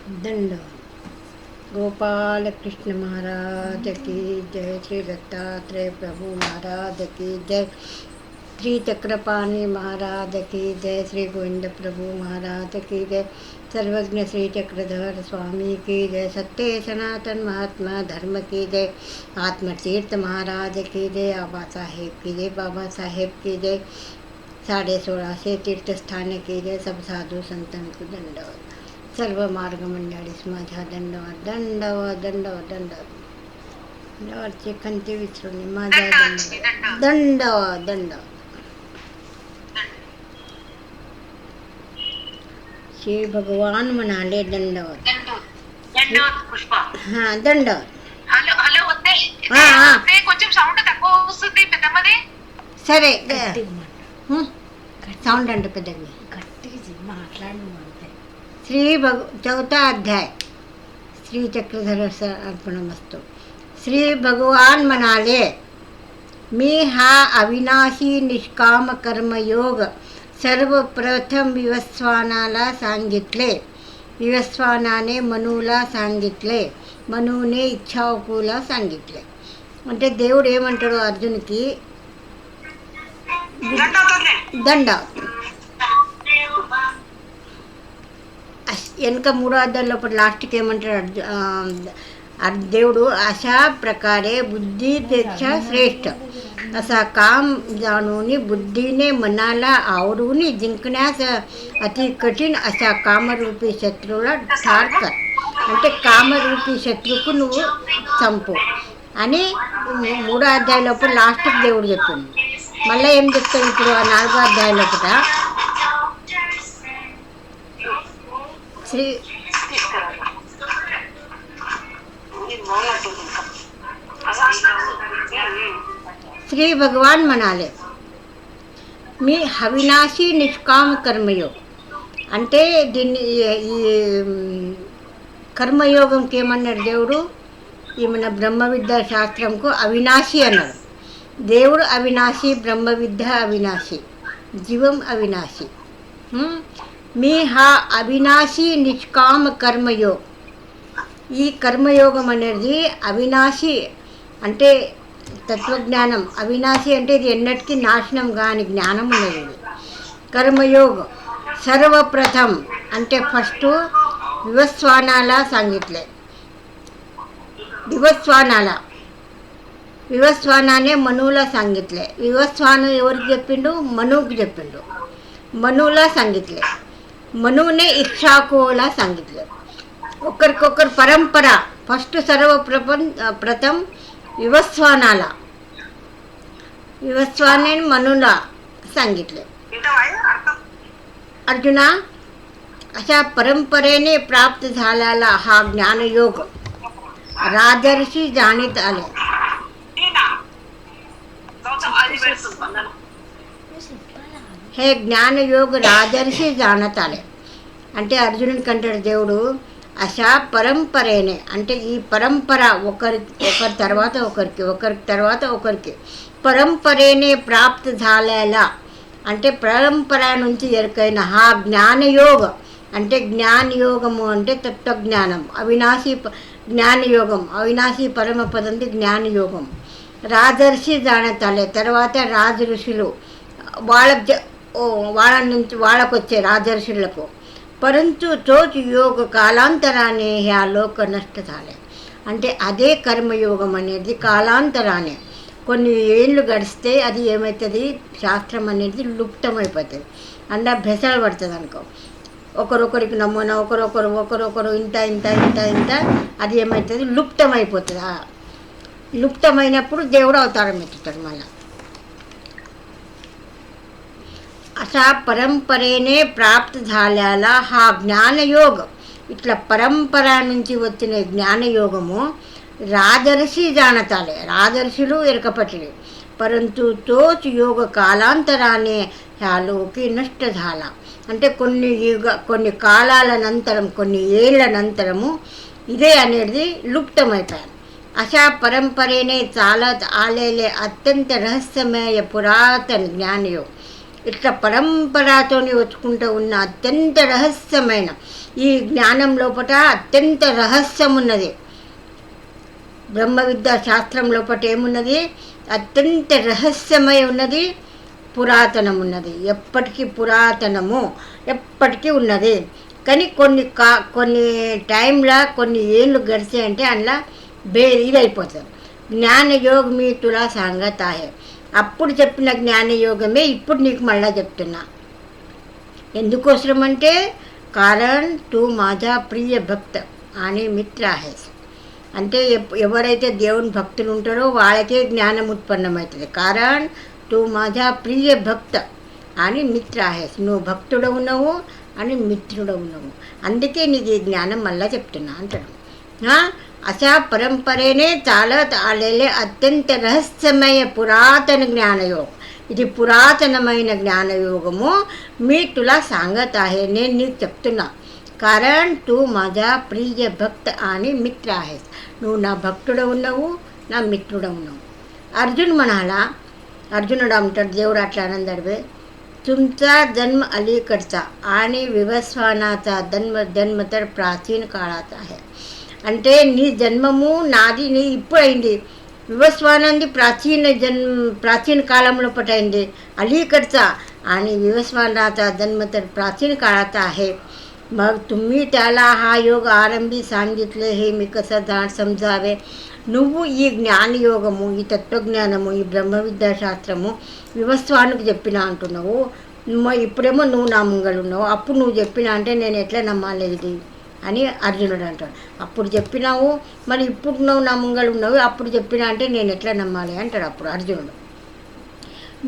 दंड गोपाल कृष्ण महाराज की जय। श्री दत्तात्रेय प्रभु महाराज की जय। श्री चक्रपाणी महाराज की जय। श्री गोविंद प्रभु महाराज की जय। सर्वज्ञ श्री चक्रधर स्वामी की जय। सत्य सनातन महात्मा धर्म की जय। आत्मतीर्थ महाराज की जय। बाबा साहेब की जय। बाबा साहेब की जय। 16.5 तीर्थ स्थान की जय। सब साधू संतन को दंडवत। सर्व मार्ग मंडळीस माझ्या दंडवत दंडवत दंडवत दंडवत देवाचे खंती विसरून माझ्या दंडवत दंडवत दंडवत। श्री भगवान म्हणाले दंडवत दंडवत पुष्पा. हा दंडवत. హలో హలో వద్దే కొంచెం సౌండ్ తక్కువ వస్తుంది పెద్దమ్మది. సరే సౌండ్ అంటే పెద్దది మాట్లాడు. श्री चौथा अध्याय श्री चक्रधर अर्पणमस्तु. श्री भगवान म्हणाले, मी हा अविनाशी निष्काम कर्मयोग सर्वप्रथम विवस्वानाला सांगितले. विवस्वानाने मनूला सांगितले. मनूने इच्छावकूला सांगितले. అంటే దేవుడు ఏమంటాడు అర్జున్కి? దండ వెనక 3వ అధ్యాయం లోపల లాస్ట్కి ఏమంటాడు దేవుడు? अशा प्रकारे बुद्धीपेक्षा श्रेष्ठ असा काम जाणून बुद्धीने मनाला आवरून जिंकण्यास अति कठीण अशा कामरूपी शत्रूला ठार कर. అంటే కామరూపీ శత్రుకు నువ్వు చంపు అని 3వ అధ్యాయం లోపల లాస్ట్కి దేవుడు చెప్పింది. మళ్ళీ ఏం చెప్తాడు ఇప్పుడు 4వ అధ్యాయం లోపల? श्री भगवान म्हणाले, मी अविनाशी निष्काम कर्मयोग. అంటే దీన్ని ఈ కర్మయోగంకి ఏమన్నాడు దేవుడు? ఈ మన బ్రహ్మ విద్యా శాస్త్రంకు అవినాశి అన్నాడు దేవుడు. అవినాశి, బ్రహ్మ విద్య అవినాశి, జీవం అవినాశి. మీ హా అవినాశి నిష్కామ కర్మయోగ. ఈ కర్మయోగం అనేది అవినాశి అంటే తత్వజ్ఞానం. అవినాశి అంటే ఇది ఎన్నటికీ నాశనం కాని జ్ఞానం ఉన్నది ఇది. కర్మయోగం सर्वप्रथम అంటే ఫస్ట్ వివస్వానాలా सांगितले. వివస్వానానే మనులా सांगितले. వివస్వాను ఎవరికి చెప్పిండు? మనుకు చెప్పిండు. మనులా सांगितले. మనునే ఇక్షాకులా सांगितले. ఒకరికొకరు పరంపర. ఫస్ట్ ప్రథम వివస్వానాలా, विवस्वाने मनुला सांगितले. अर्जुना, अशा परंपरेने प्राप्त झालेला हा ज्ञानयोग राजर्षी जाणीत आले. हे ज्ञानयोग राजर्षी जाणत आले. అంటే అర్జునుడికి అంటాడు దేవుడు, అశా పరంపరేనే అంటే ఈ పరంపర ఒకరి తర్వాత ఒకరికి పరంపరేనే ప్రాప్త झालेला అంటే పరంపర నుంచి ఎరుకైన హా జ్ఞానయోగ అంటే జ్ఞానయోగము అంటే తత్వజ్ఞానం. అవినాశి జ్ఞానయోగం, అవినాశి పరమపదంది జ్ఞానయోగం. రాజర్షి జానతాలే తర్వాత రాజు ఋషులు వాళ్ళకు వచ్చే రాజర్షులకు. పరంతు తోచ్ యోగ కాలాంతరానే హ్యా లోక నష్ట झाले. అంటే అదే కర్మయోగం అనేది కాలాంతరానే కొన్ని ఏళ్ళు గడిస్తే అది ఏమవుతుంది? శాస్త్రం అనేది లుప్తమైపోతుంది. అంటే భెసలు పడుతుంది అనుకో. ఒకరొకరికి నమూనా ఒకరొకరు ఇంత ఇంత ఇంత ఇంత అది ఏమవుతుంది? లుప్తమైపోతుంది. లుప్తమైనప్పుడు దేవుడు అవతారం ఎత్తుతాడు మళ్ళా. అశా పరంపరేనే ప్రాప్త झालेला हा జ్ఞానయోగ. ఇట్లా పరంపర నుంచి వచ్చిన జ్ఞానయోగము రాజర్షి జానతాలే రాజర్షులు ఎరకపట్టిరి. పరంతు తోచ్ యోగ కాలాంతరానే హ్యాలోకి నష్ట झाला. అంటే కొన్ని కాలాల నంతరం కొన్ని ఏళ్ళ నంతరము ఇదే అనేది లుప్తమైపోయారు. अशा परंपरेने चालत आलेले अत्यंत रहस्यमय पुरातन ज्ञानयोग ఇట్లా పరంపరతోని వచ్చుకుంటూ ఉన్న అత్యంత రహస్యమైన ఈ జ్ఞానం లోపల అత్యంత రహస్యం ఉన్నది. బ్రహ్మ విద్యా శాస్త్రం లోపల ఏమున్నది? అత్యంత రహస్యమై ఉన్నది, పురాతనం ఉన్నది. ఎప్పటికీ పురాతనము, ఎప్పటికీ ఉన్నది. కానీ కొన్ని టైంలో కొన్ని ఏళ్ళు గడిచాయంటే అందులో ఇదైపోతుంది. జ్ఞానయోగ మీ తులా సాంగత హే. అప్పుడు చెప్పిన జ్ఞానయోగమే ఇప్పుడు నీకు మళ్ళా చెప్తున్నా. ఎందుకోసం అంటే కారణ్ తూ మాజా ప్రియ భక్త అని మిత్ర హే. అంటే ఎవరైతే దేవుని భక్తులు ఉంటారో వాళ్ళకే జ్ఞానం ఉత్పన్నమవుతుంది. కారణ్ తూ మాజా ప్రియ భక్త అని మిత్ర హే. నువ్వు భక్తుడు ఉన్నావు అని మిత్రుడు ఉన్నావు, అందుకే నీకు ఈ జ్ఞానం మళ్ళా చెప్తున్నా అంటాడు. అశా పరంపరేనే చాలా తాళేలే అత్యంత రహస్యమైన పురాతన జ్ఞానయోగం. ఇది పురాతనమైన జ్ఞానయోగము. మీ తులా సాంగత హే, నేను నీకు చెప్తున్నా. కారణ్ తూ మాజా ప్రియ భక్త అని మిత్ర హే. నువ్వు నా భక్తుడు ఉన్నావు, నా మిత్రుడు ఉన్నావు. अर्जुनुడు అంటాడు, దేవుడు అట్లా ఆనందడివే. तुमचा जन्म अलीकडचा आणि विवस्वानाचा जन्म तर प्राचीन काळाचा आहे. అంటే నీ జన్మము నాది నీ ఇప్పుడు అయింది. వివస్వానంది प्राचीन काळामुळे पटाయింది. अलीकडचा आणि विवस्वानाचा जन्म तर प्राचीन काळाचा आहे. मग तुम्ही त्याला हा योग आरंभी सांगितले, हे मी कसं समजावे. నువ్వు ఈ జ్ఞానయోగము, ఈ తత్వజ్ఞానము, ఈ బ్రహ్మ విద్యాశాస్త్రము వివస్వానికి చెప్పినా అంటున్నావు. ఇప్పుడేమో నువ్వు నా ముంగలున్నావు, అప్పుడు నువ్వు చెప్పినా అంటే నేను ఎట్లా నమ్మాలి ఇది అని అర్జునుడు అంటాడు. అప్పుడు చెప్పినావు, మరి ఇప్పుడు నువ్వు నా ముంగలు ఉన్నావు, అప్పుడు చెప్పినా అంటే నేను ఎట్లా నమ్మాలి అంటాడు. అప్పుడు అర్జునుడు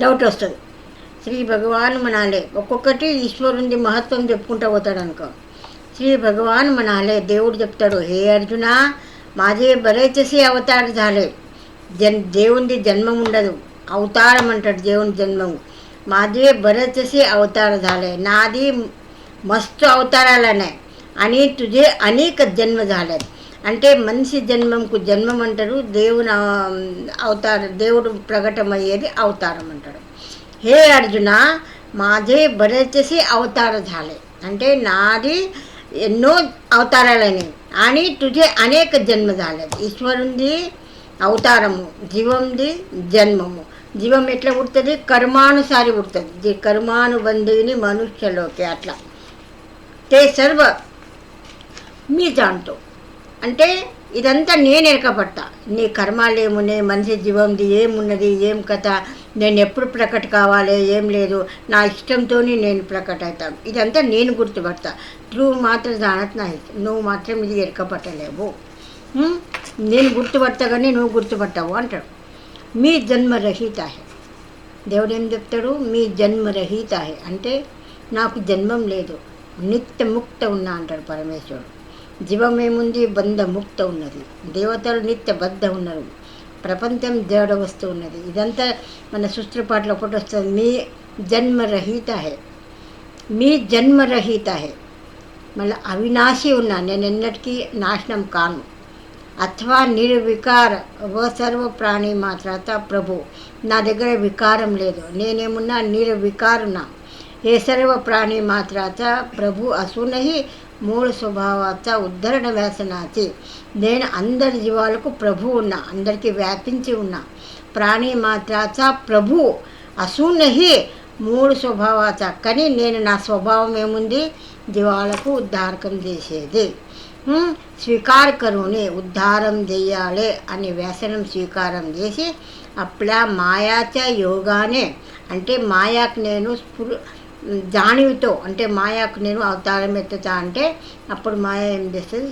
డౌట్ వస్తుంది. శ్రీ భగవాన్ మనాలే, ఒక్కొక్కటి ఈశ్వరుని మహత్వం చెప్పుకుంటూ పోతాడు అనుకో. శ్రీ భగవాన్ మనాలే, దేవుడు చెప్తాడు, హే అర్జున, माझे बरेचसे अवतार झाले. దేవుని జన్మం ఉండదు, అవతారం అంటాడు దేవుని జన్మము. माझे बरेचसे अवतार झाले, నాది మస్తు అవతారాలనే. అని తుజే అనేక జన్మ झाले. అంటే మనిషి జన్మంకు జన్మం అంటారు, దేవుని అవతారం, దేవుడు ప్రకటమయ్యేది అవతారం అంటాడు. హే అర్జున, माझे बरेचसे अवतार झाले అంటే నాది ఎన్నో అవతారాలని. అని తుజే అనేక జన్మ झाले. ఈశ్వరుంది అవతారము, జీవంది జన్మము. జీవం ఎట్లా పుడుతుంది? కర్మానుసారి పుడుతుంది. కర్మానుబంధిని మనుష్యలోకి అట్లా. తే సర్వ మీ జాంతో అంటే ఇదంతా నేను ఎరకపడతా. నీ కర్మాలు ఏమున్నాయి, మనిషి జీవంది ఏమున్నది, ఏం కథ, నేను ఎప్పుడు ప్రకట కావాలి, ఏం లేదు, నా ఇష్టంతో నేను ప్రకట అవుతాను. ఇదంతా నేను గుర్తుపడతా. నువ్వు మాత్రం జానత్ నా, నువ్వు మాత్రం ఇది ఎరకపట్టలేవు. నేను గుర్తుపడతా కానీ నువ్వు గుర్తుపట్టావు అంటాడు. మీ జన్మరహిత హే. దేవుడు ఏం చెప్తాడు? మీ జన్మరహిత హే అంటే నాకు జన్మం లేదు, నిత్యముక్త ఉన్నా అంటాడు పరమేశ్వరుడు. జీవమేముంది? బంధముక్త ఉన్నది. దేవతలు నిత్యబద్ధ ఉన్నారు. ప్రపంచం జడ వస్తూ ఉన్నది. ఇదంతా మన సృష్టిపాటలో ఒకటి వస్తుంది. మీ జన్మరహిత హే, మీ జన్మరహిత హే. మళ్ళీ అవినాశి ఉన్నా, నేను ఎన్నటికీ నాశనం కాను. అథవా నిర్వికార వ సర్వ ప్రాణి మాత్రత ప్రభు. నా దగ్గర వికారం లేదు, నేనేమున్నా నిర్వికారునా. ఏ సర్వ ప్రాణి మాత్రత ప్రభు అసూనహి మూల స్వభావాత ఉద్ధరణ వ్యాసనాచి. నేను అందరి జీవాలకు ప్రభు ఉన్నా, అందరికీ వ్యాపించి ఉన్నా. ప్రాణి మాత్రాచ ప్రభు అసూనహి మూడు స్వభావాచ. కానీ నేను నా స్వభావం ఏముంది? జీవాలకు ఉద్ధారకం చేసేది. స్వీకార కరుని ఉద్ధారం చెయ్యాలి అని వ్యసనం స్వీకారం చేసి అప్పుడా మాయాచ యోగానే అంటే మాయాకు నేను జానివితో అంటే మాయాకు నేను అవతారం ఎత్తుతా అంటే అప్పుడు మాయా ఏం చేస్తుంది?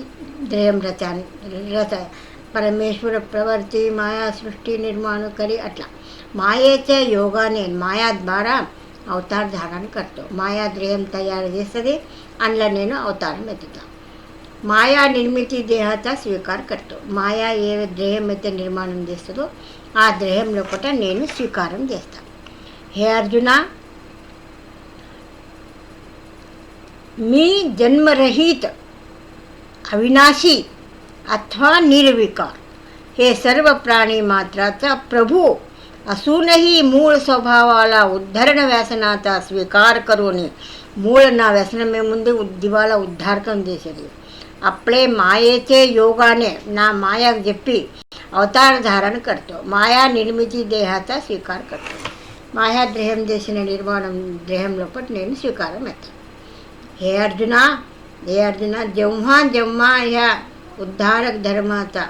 ద్రయం రచ పరమేశ్వర ప్రవర్తి మాయా సృష్టి నిర్మాణం కరి అట్లా మాయేచ యోగానే మాయా ద్వారా అవతార ధారణ కర్తావు. మాయా ద్రయం తయారు చేస్తుంది, అందులో నేను అవతారం ఎత్తుతా. మాయా నిర్మితి దేహత స్వీకార కర్తావు. మాయా ఏ ద్రయం అయితే నిర్మాణం చేస్తుందో ఆ ద్రయంలో కూడా నేను స్వీకారం చేస్తాను. హే అర్జున, मी जन्मरहित अविनाशी अथवा निर्विकार हे सर्व प्राणी मात्राचा प्रभू असूनही मूळ स्वभावाला उद्धरण व्यसनाचा स्वीकार करून मूळ ना व्यसनमेमुंदी दिवाला उद्धारकं చేసేది आपले मायेचे योगाने ना माया जप्पी अवतार धारण करतो. माया निर्मिती देहाचा स्वीकार करतो. మాయా దేహం చేసిన నిర్మాణం దేహం లోపల నేను స్వీకారం అవుతాను. हे अर्जुना जेव्हा जेव्हा ह्या उद्धारक धर्माचा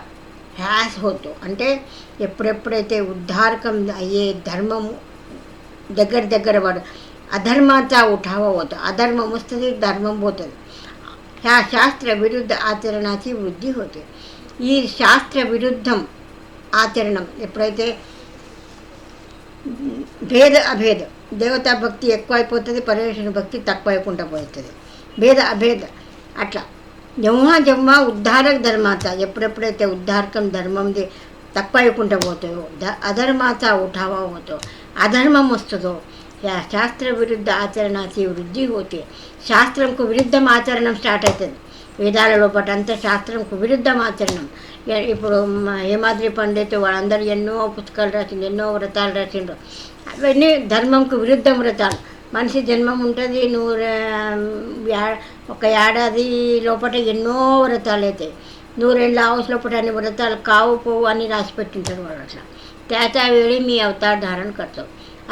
ह्यास होतो అంటే ఎప్పుడెప్పుడైతే ఉద్ధారకం అయ్యే ధర్మం దగ్గర వాడు అధర్మాचा उठावा होतो. अधर्मం వస్తుంది, ధర్మం పోతుంది. ह्या శాస్త్ర విరుద్ధ ఆచరణాची వృద్ధి होते. ఈ శాస్త్ర విరుద్ధం ఆచరణం ఎప్పుడైతే భేద అభేద దేవతా భక్తి ఎక్కువైపోతుంది, పరమేశ్వర భక్తి తక్కువైకుండా పోతుంది. భేద అభేద అట్లా जेव्हा उद्धारक धर्माचा ఎప్పుడెప్పుడైతే ఉద్ధారకం ధర్మంది తక్కువైకుండా పోతుందో అధర్మాचा उठावा होतो, అధర్మం వస్తుందో या శాస్త్ర విరుద్ధ ఆచరణాची వృద్ధి होते. శాస్త్రంకు విరుద్ధం ఆచరణం స్టార్ట్ అవుతుంది. వేదాల లోపల అంతా శాస్త్రంకు విరుద్ధం ఆచరణం. ఇప్పుడు హేమాద్రి పండిత్ వాళ్ళందరూ ఎన్నో పుస్తకాలు రాసిండ్రు, ఎన్నో వ్రతాలు రాసిండ్రు. అవన్నీ ధర్మంకు విరుద్ధం వ్రతాలు. మనిషి జన్మం ఉంటుంది, ఒక ఏడాది లోపల ఎన్నో వ్రతాలు అవుతాయి. 100 హౌస్ లోపల అన్ని వ్రతాలు కావు పోవు అని రాసి పెట్టింటారు వాళ్ళు. అట్లా त्याच्या वेळी मी अवतार धारण करतो.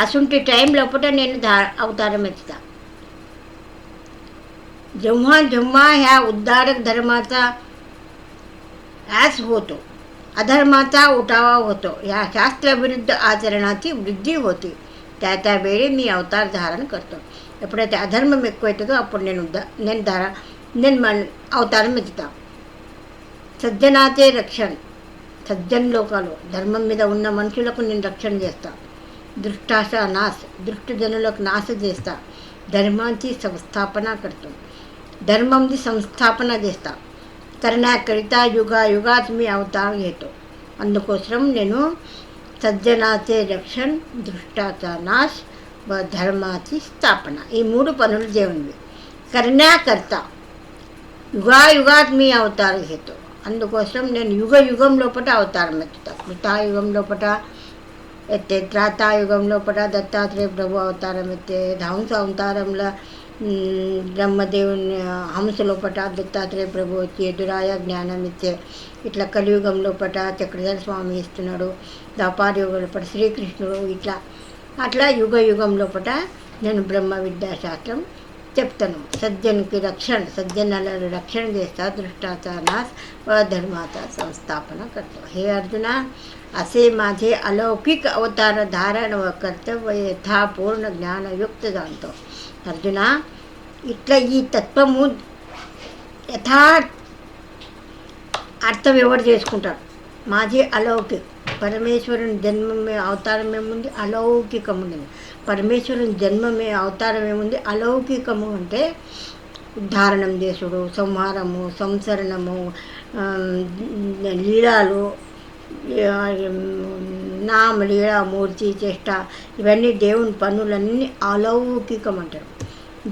असून टाईम लोपट నేను अवतारम ఎత్తుతా. जेव्हा ह्या उद्धारक धर्माचा ह्यास होतो, अधर्माचा उठावा होतो, ह्या శాస్త్రవిరుద్ధ ఆచరణాची వృద్ధి होते. त्या वेळी मी अवतार धारण करतो. ఎప్పుడైతే అధర్మం ఎక్కువైతుందో అప్పుడు నేను అవతారం ఎత్తుతా. సజ్జనాచే రక్షణ, సజ్జన్ లోకాలు ధర్మం మీద ఉన్న మనుషులకు నేను రక్షణ చేస్తా. దృష్టాశ నాశ, దృష్టజనులకు నాశ చేస్తా. ధర్మాంచి సంస్థాపన करतो, ధర్మంది సంస్థాపన చేస్తా. करण्याकरिता युगात मी अवतार घेतो. అందుకోసం నేను సజ్జనాచే రక్షణ, దృష్టాचा నాశ व ధర్మాची స్థాపన, ఈ 3 పనులు దేవునివి. करण्याकरता युगात मी अवतार घेतो. అందుకోసం నేను యుగం లోపల అవతారం ఎత్తుతా. కృతాయుగం లోపల ఎత్తే, త్రేతాయుగం లోపల దత్తాత్రేయ ప్రభు అవతారం ఎత్తే, హంస అవతారంలో బ్రహ్మదేవుని హంస లోపల దత్తాత్రేయ ప్రభు వచ్చి ఎదురాయ జ్ఞానం ఇచ్చే. ఇట్లా కలియుగం లోపల చక్రధర స్వామి ఇస్తున్నాడు. ద్వాపర యుగం లోపల శ్రీకృష్ణుడు. అట్లా యుగం లోపల నేను బ్రహ్మ విద్యాశాస్త్రం చెప్తాను. సజ్జనికి రక్షణ, సజ్జనుల రక్షణ చేస్తా. दृष्टाचा नाश व धर्माचा संस्थापन करतो. हे अर्जुना, असे माझे अलौकिक अवतार धारण व कर्तव्य यथापूर्ण ज्ञानयुक्त जाणतो. अर्जुना, ఇట్లా ఈ తత్వము యథార్థ అర్థం ఎవరు చేసుకుంటారు? మాజీ అలౌకిక్, పరమేశ్వరుని జన్మమే అవతారం ఏముంది? అలౌకికం ఉన్నది. పరమేశ్వరుని జన్మమే అవతారం ఏముంది? అలౌకికము అంటే ఉద్ధారణం చేసుడు, సంహారము, సంసరణము, లీలాలు, నామలీల, మూర్తి, చేష్ట, ఇవన్నీ దేవుని పనులన్నీ అలౌకికం అంటారు.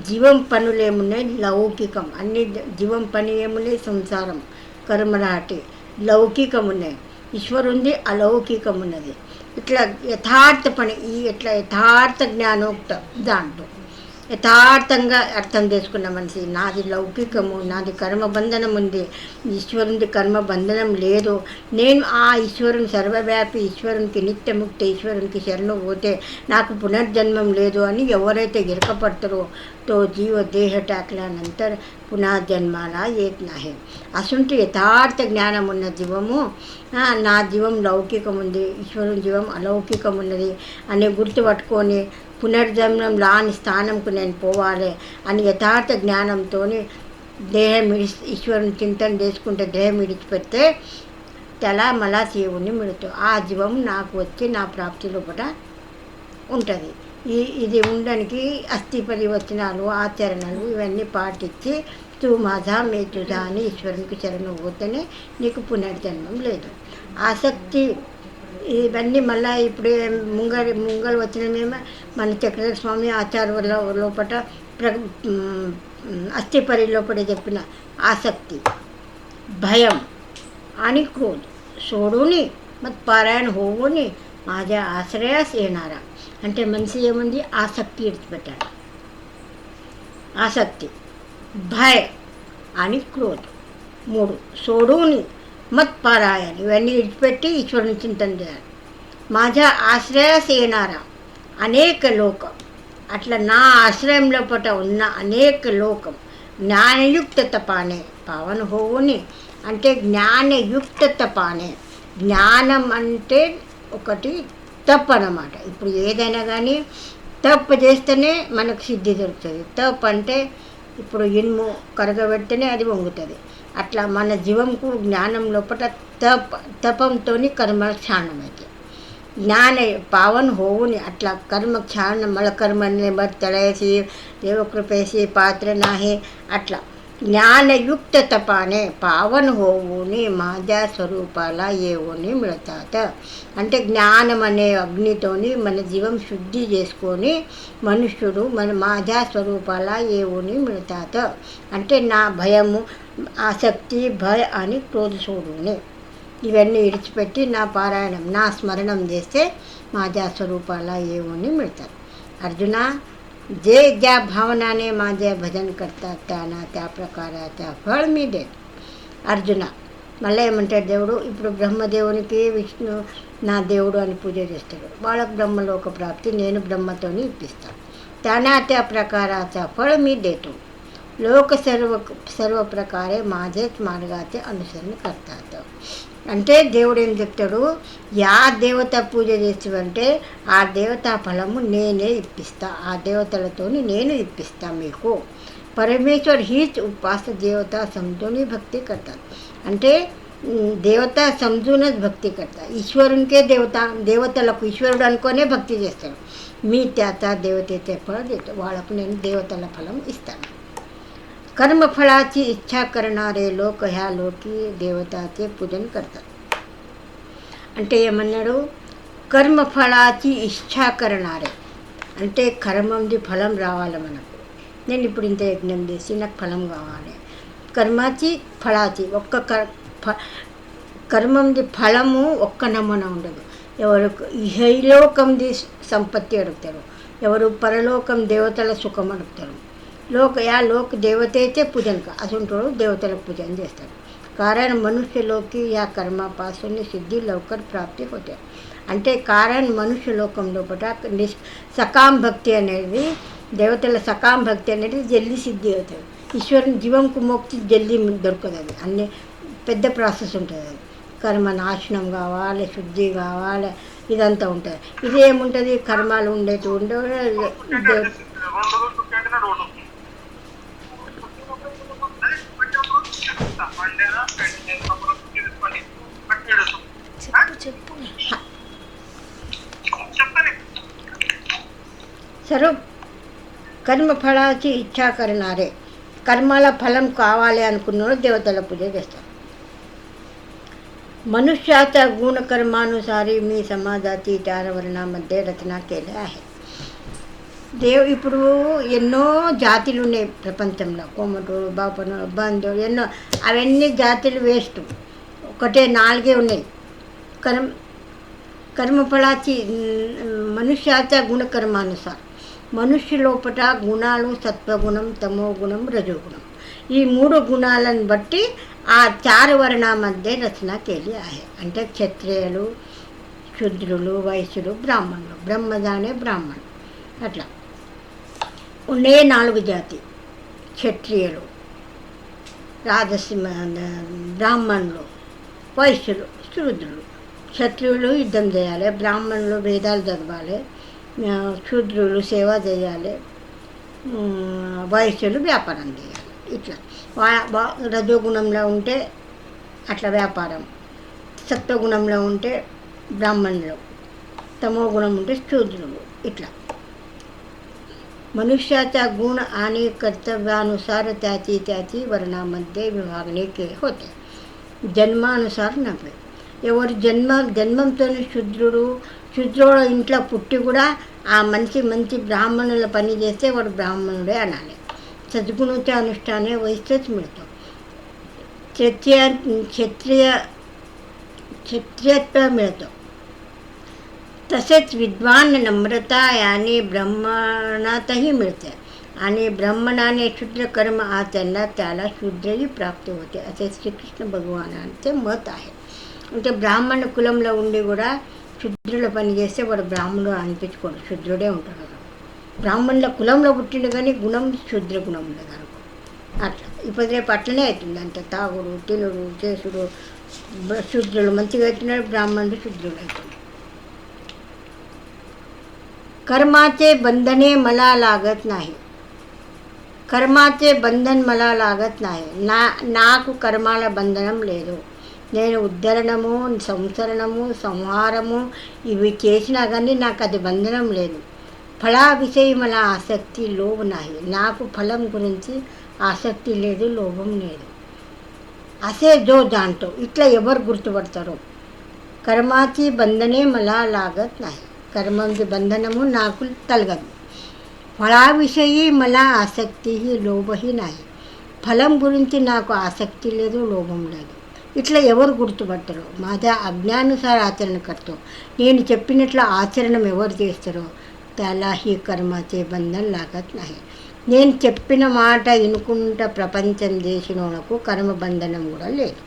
జీవం పనులు ఏమున్నాయి? లౌకికం. అన్ని జీవం పని ఏమున్నాయి? సంసారం, కర్మరాటి, లౌకికం ఉన్నాయి. ఈశ్వరుంది అలౌకికం ఉన్నది. ఇట్లా యథార్థ పని, ఇట్లా యథార్థ జ్ఞానోక్త దాంట్లో యథార్థంగా అర్థం చేసుకున్న మనిషి, నాది లౌకికము, నాది కర్మబంధనం ఉంది, ఈశ్వరునిది కర్మబంధనం లేదు, నేను ఆ ఈశ్వరుని సర్వవ్యాపి, ఈశ్వరునికి నిత్యముక్తి, ఈశ్వరునికి శరణు పోతే నాకు పునర్జన్మం లేదు అని ఎవరైతే గిరకపడతారో तो जीव देह टाकल्यानंतर पुन्हा जन्माला येत नाही. అసంటి యథార్థ జ్ఞానం ఉన్న జీవము, నా జీవం లౌకికం ఉంది, ఈశ్వరుని జీవం అలౌకికం ఉన్నది అని గుర్తుపట్టుకొని పునర్జన్మం లాని స్థానంకు నేను పోవాలి అని యథార్థ జ్ఞానంతో దేహం ఈశ్వరుని చింతన చేసుకుంటే దేహం విడిచిపెడితే తెల మళ్ళా శివుని మిడుతూ ఆ జీవం నాకు వచ్చి నా ప్రాప్తి లోపల ఉంటుంది. ఇది ఉండడానికి అస్థి పరివచనాలు, ఆచరణలు ఇవన్నీ పాటించి తూ మాధా మే తుజా అని ఈశ్వరునికి శరణు పోతేనే నీకు పునర్జన్మం లేదు. ఆసక్తి ఇవన్నీ మళ్ళీ ఇప్పుడే ముంగలు వచ్చినమేమో మన చక్రధర స్వామి ఆచార్య లోపల అస్థిపరి లోపల చెప్పిన ఆసక్తి, భయం आणि क्रोध सोडून मग पारायण होऊन माझ्या आश्रयास येणारा. అంటే మనిషి ఏముంది, ఆసక్తి విడిచిపెట్టాడు. ఆసక్తి, భయ అని క్రోధ్, 3 సోడూని మత్పరాయని, ఇవన్నీ విడిచిపెట్టి ఈశ్వరుని చింతన చేయాలి. माझ्या ఆశ్రయాస్ येणारा అనేక లోకం, అట్లా నా ఆశ్రయం లోపల ఉన్న అనేక లోకం జ్ఞానయుక్త తపానే పవన్ హోవుని. అంటే జ్ఞానయుక్త తపానే, జ్ఞానం అంటే ఒకటి తప్ అన్నమాట. ఇప్పుడు ఏదైనా కానీ తప్పు చేస్తేనే మనకు సిద్ధి దొరుకుతుంది. తప్ అంటే ఇప్పుడు ఇనుము కరగబెడితేనే అది వంగుతుంది. అట్లా మన జీవంకు జ్ఞానం లోపల తపంతో కర్మ క్షాణం అవుతుంది. జ్ఞాన పావన్ హోవుని, అట్లా కర్మ క్షాణం మళకర్మని బట్టలేసి దేవకృపేసి పాత్ర నాహే, అట్లా జ్ఞానయుక్త తపానే పావన్ హోవుని మాజా స్వరూపాల ఏవోని మిళతాత. అంటే జ్ఞానం అనే అగ్నితోని మన జీవం శుద్ధి చేసుకొని మనుష్యుడు మన మాజా స్వరూపాల ఏవోని మిళతాత. అంటే నా భయము, ఆసక్తి, భయ అని క్రోధసోడుని ఇవన్నీ విడిచిపెట్టి నా పారాయణం, నా స్మరణం చేస్తే माझ्या स्वरूपाला येऊन मिळतात. अर्जुना, जे ज्या भावनाने माझे भजन करतात त्यांना त्या प्रकाराचा फळ मी देतो. అర్జున, మళ్ళీ ఏమంటాడు దేవుడు, ఇప్పుడు బ్రహ్మదేవునికి విష్ణు నా దేవుడు అని పూజ చేస్తాడు. వాళ్ళకు బ్రహ్మలోక ప్రాప్తి నేను బ్రహ్మతోని ఇప్పిస్తాను. त्यांना त्या प्रकाराचा फळ मी देतो. लोक सर्व प्रकारे माझेच मार्गाचे अनुसरण करतात. అంటే దేవుడు ఏం చెప్తాడు, యా దేవత పూజ చేస్తావంటే ఆ దేవతా ఫలము నేనే ఇప్పిస్తా, ఆ దేవతలతోని నేను ఇప్పిస్తా మీకు. పరమేశ్వర్ హీच उपास देवता समजूनही भक्ती करतात. అంటే దేవత समजूनच भक्ती करतात. ఈశ్వరునికే దేవతలకు ఈశ్వరుడు అనుకోనే భక్తి చేస్తాడు. మీ त्याचा देवतेचे फळ देतो, వాళ్ళకు నేను దేవతల ఫలం ఇస్తాను. कर्मफळाची इच्छा करणारे लोक ह्या लोकी देवताचे पूजन करतात. అంటే ఏమన్నాడు, కర్మఫళాची ఇచ్ఛా కరణారే, అంటే కర్మంది ఫలం రావాలి మనకు. నేను ఇప్పుడు ఇంత యజ్ఞం చేసి నాకు ఫలం కావాలి. కర్మాచి ఫళాచి, ఒక్క కర్మంది ఫలము ఒక్క నమూనా ఉండదు. ఎవరు ఇహలోకంది సంపత్తి అడుగుతారు, ఎవరు పరలోకం దేవతల సుఖం అడుగుతారు. लोक देवतेचे पूजन असून देवतेला पूजन చేస్తారు. कारण मनुष्यलोकी या कर्मापासून सिद्धी लवकर प्राप्ती होते. అంటే कारण మనుష్యలోకం లోపల సకాం భక్తి అనేది, దేవతల సకాం భక్తి అనేది జల్దీ సిద్ధి అవుతుంది. ఈశ్వరుని జీవంకు మోక్తి జల్దీ దొరకదు. అది అన్ని పెద్ద ప్రాసెస్ ఉంటుంది. అది కర్మ నాశనం కావాలి, శుద్ధి కావాలి, ఇదంతా ఉంటుంది. ఇదేముంటుంది, కర్మాలు ఉండేది सर्व कर्मफळाची इच्छा करणारे, कर्माला फలం కావాలి అనుకున్న దేవతల పూజ చేస్తారు. मनुष्याच्या गुणकर्मानुसारी मी समाजाची 4 वर्णामध्ये రచన केली आहे. ఇప్పుడు ఎన్నో జాతులు ఉన్నాయి ప్రపంచంలో, కోమటోడు, బాపనోడు, బంధువుడు, ఎన్నో. అవన్నీ జాతులు వేస్ట్, ఒకటే 4 ఉన్నాయి. कर्मफळाची मनुष्याच्या गुणकर्मानुसार, మనుష్య లోపట గుణాలు సత్వగుణం, తమోగుణం, రజోగుణం, ఈ 3 గుణాలను బట్టి ఆ 4 వర్ణాमध्ये రచన केली आहे. అంటే క్షత్రియులు, శూద్రులు, వైశ్యులు, బ్రాహ్మణులు, బ్రహ్మదానే బ్రాహ్మణ్, అట్లా ఉండే 4 జాతి. క్షత్రియులు, రాజసింహ, బ్రాహ్మణులు, వైశ్యులు, శూద్రులు. క్షత్రియులు యుద్ధం చేయాలి, బ్రాహ్మణులు వేదాలు చదవాలి, శూద్రులు సేవ చేయాలి, వైశ్యులు వ్యాపారం చేయాలి. ఇట్లా రజోగుణంలో ఉంటే అట్లా వ్యాపారం, సత్వగుణంలో ఉంటే బ్రాహ్మణులు, तमोगुण म्हणजे शूद्र इतला. मनुष्याचा गुण आणि कर्तव्यानुसार त्याची त्याची वर्णामध्ये विभागणी होते, జన్మానుసార నవ్వే. ఎవరు జన్మంతో శుద్రుడు ఇంట్లో పుట్టి కూడా ఆ మంచి బ్రాహ్మణుల పని చేస్తే వాడు బ్రాహ్మణుడే అనాలి. సద్గుణాच्या अनुष्ठाने वैश्यच मिळतो. क्षत्रियत्व मिळतो. तसेच विद्वान नम्रता याने ब्राह्मणातही मिळते आणि ब्राह्मणाने शूद्र कर्म आचरला त्याला शूद्रही प्राप्त होते असे శ్రీకృష్ణ భగవానుడి మత आहे. అంటే బ్రాహ్మణ కులంలో ఉండి కూడా శూద్రుల పని చేస్తే వాడు బ్రాహ్మణుడు అనిపించుకోడు, శూద్రుడే ఉంటాడు. బ్రాహ్మణుల కులంలో పుట్టిండు కానీ గుణం శూద్ర గుణం ఉండదు అనుకో. అట్లా ఇప్పుడు రేపు అట్లనే అవుతుంది. అంటే తాగుడు తినుడు చేసుడు శూద్రులు మంచిగా అవుతున్నాడు, బ్రాహ్మణుడు శూద్రుడు అవుతున్నాడు. कर्माचे बंधने मला लागत नाही. కర్మాచే బంధన్ मला लागत नाही. నాకు కర్మాల బంధనం లేదు. నేను ఉద్ధరణము సంసరణము సంహారము ఇవి చేసినా కానీ నాకు అది బంధనం లేదు. ఫలా విషయ मला ఆసక్తి లోభ नाही. నాకు ఫలం గురించి ఆసక్తి లేదు, లోభం లేదు. అసే జో జాంటో ఇట్లా ఎవరు గుర్తుపడతారో. కర్మాచి బంధనే मला लागत नाही. కర్మంకి బంధనము నాకు తలగదు. ఫలావిషయీ मला ఆసక్తిహి లోభహి नाही. ఫలం గురించి నాకు ఆసక్తి లేదు, లోభం లేదు. ఇట్లా ఎవరు గుర్తుపడతారో. माझ्या అజ్ఞానుసార ఆచరణ करतो. నేను చెప్పినట్లు ఆచరణం ఎవరు చేస్తారో त्याला ही कर्माचे बंधन लागत नाही. నేను చెప్పిన మాట వినుకుంటా ప్రపంచం చేసినోనకు కర్మబంధనం కూడా లేదు.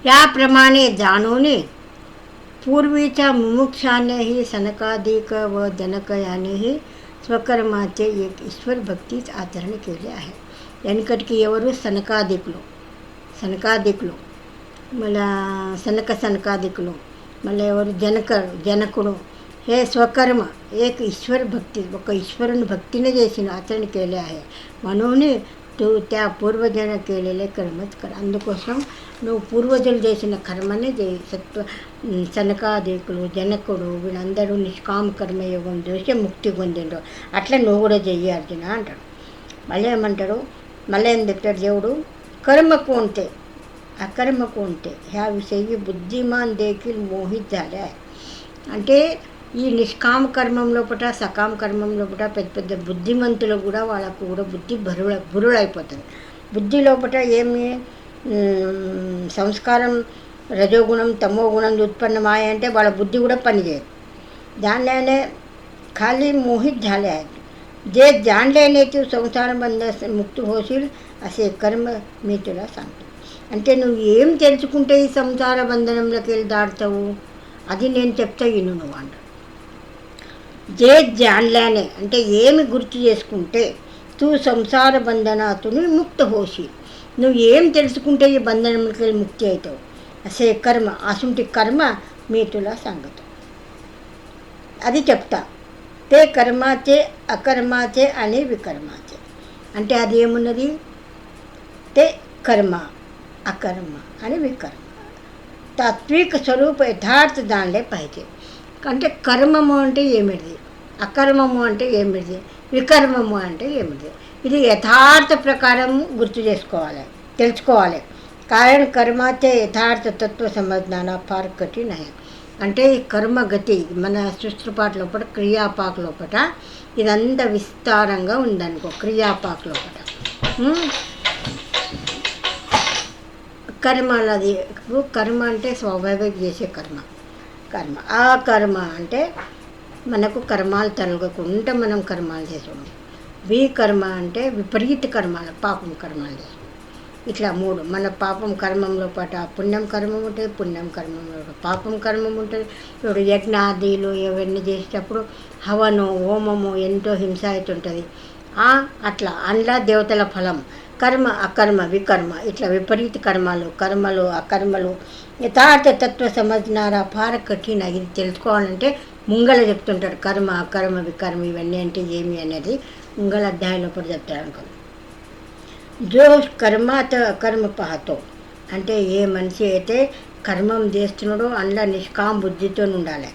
याप्रमाणे जाणूने पूर्वीच्या मुमुक्षानेही सनकादिक व जनक यानेही स्वकर्माचे एक ईश्वर भक्तीच आचरण केले आहे. వెనకటికి ఎవరు సనకాదికులు మళ్ళా సనకాదికులు మళ్ళీ ఎవరు జనకుడు हे स्वकर्म एक ईश्वर भक्ती ఒక ఈశ్వరుని భక్తినే చేసిన ఆచరణ केले आहे. म्हणून तू त्या పూర్వజన కేలేలే కర్మच कर. అందుకోసం నువ్వు పూర్వజులు చేసిన కర్మనే చేయి. సనకాదికులు జనకుడు వీళ్ళందరూ నిష్కామ కర్మయోగం చేసి ముక్తి పొందిండ్రు. అట్లా నువ్వు కూడా చెయ్యి అర్జున అంటాడు. మళ్ళీ ఏమంటాడు, మళ్ళీ ఏం చెప్తాడు దేవుడు, कर्म कोणते अकर्म कोणते ह्या विषयी बुद्धिमान देखील मोहित झाले आहे. అంటే ఈ నిష్కామ కర్మం లోపట సకామ కర్మం లోపట పెద్ద పెద్ద బుద్ధిమంతులు కూడా వాళ్ళకు కూడా బుద్ధి బురుడైపోతుంది. బుద్ధి లోపట ఏమి సంస్కారం రజోగుణం తమో గుణం ఉత్పన్నమాయంటే వాళ్ళ బుద్ధి కూడా పనిచేయదు. జాన్లేనే ఖాళీ మోహిత్ झाले आहेत. जे जाणलेने तू సంసార బంధ ముక్తి होशील అసే కర్మ మీ तुला सांगतो. అంటే నువ్వు ఏం తెలుసుకుంటే ఈ సంసార బంధనంలోకి వెళ్ళి దాటుతావు అది నేను చెప్తా విను నువ్వు అంట. जे जाणल्याने అంటే ఏమి గుర్తు చేసుకుంటే తూ సంసార బంధనాతుని ముక్త होशील నువ్వు ఏం తెలుసుకుంటే ఈ బంధనంలోకి వెళ్ళి ముక్తి అవుతావు. అసే కర్మ అసుంటి కర్మ మీ तुला सांगतो అది చెప్తా. ते कर्माचे अकर्माचे आणि विकर्माचे అంటే అది ఏమున్నది, ते कर्म अकर्म आणि विकर्म तात्विक स्वरूप యథార్థ జానలే पाहिजे. అంటే కర్మము అంటే ఏమిటిది, అకర్మము అంటే ఏమిటిది, వికర్మము అంటే ఏమిటిది, ఇది యథార్థ ప్రకారం గుర్తు చేసుకోవాలి, తెలుసుకోవాలి. कारण कर्माचे यथार्थ तत्व समजणारा फार कठीण आहे. అంటే ఈ కర్మగతి మన సృష్టిపాట లోపల క్రియాపాక లోపల ఇదంతా విస్తారంగా ఉందనుకో. క్రియాపాక లోపల కర్మలది కర్మ అంటే స్వాభావిక చేసే కర్మ. ఆ కర్మ అంటే మనకు కర్మాలు తొలగకుండా మనం కర్మాలు చేసాము. వికర్మ అంటే విపరీత కర్మాలు, పాపం కర్మాలు చేసాము. ఇట్లా మూడు. మన పాపం కర్మంలో పాట పుణ్యం కర్మం ఉంటుంది, పుణ్యం కర్మంలో పాపం కర్మం ఉంటుంది. ఇప్పుడు యజ్ఞాదులు ఇవన్నీ చేసేటప్పుడు హవను హోమము ఎంతో హింస అవుతుంటుంది. అట్లా అందులో దేవతల ఫలం కర్మ అకర్మ వికర్మ ఇట్లా విపరీత కర్మలు అకర్మలు యథార్థ తత్వ సమజ్ఞారా ఫార కఠిన. ఇది తెలుసుకోవాలంటే ముంగల చెప్తుంటాడు. కర్మ అకర్మ వికర్మ ఇవన్నీ అంటే ఏమి అనేది ముంగల అధ్యాయంలో కూడా చెప్తాడు అనుకో. జో కర్మాత అకర్మ పాహతో అంటే ఏ మనిషి అయితే కర్మం చేస్తున్నాడో అందులో నిష్కామ బుద్ధితో ఉండాలి.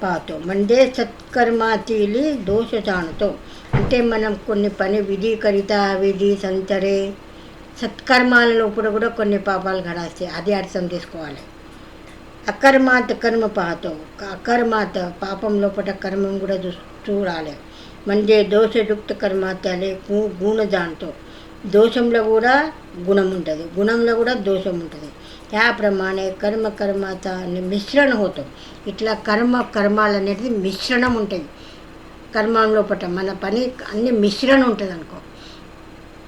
పాతో మందే సత్కర్మాతీలి దోష జానుతో అంటే మనం కొన్ని పని విధి కరిత విధి సంచరే సత్కర్మాల లోపల కూడా కొన్ని పాపాలు గడాస్తాయి, అది అర్థం చేసుకోవాలి. అకర్మాత్ కర్మ పాతో అకర్మాత పాపం లోపల కర్మం కూడా చూడాలి. మందే దోషయుక్త కర్మాతలే గుణ జానుతో దోషంలో కూడా గుణం ఉంటుంది, గుణంలో కూడా దోషం ఉంటుంది. त्याप्रमाणे कर्माचा मिश्रण होतं. ఇట్లా కర్మాలు అనేది మిశ్రణం ఉంటాయి. कर्मांलो पट मन पनी अन्नी मिश्रण ఉంటుంది అనుకో.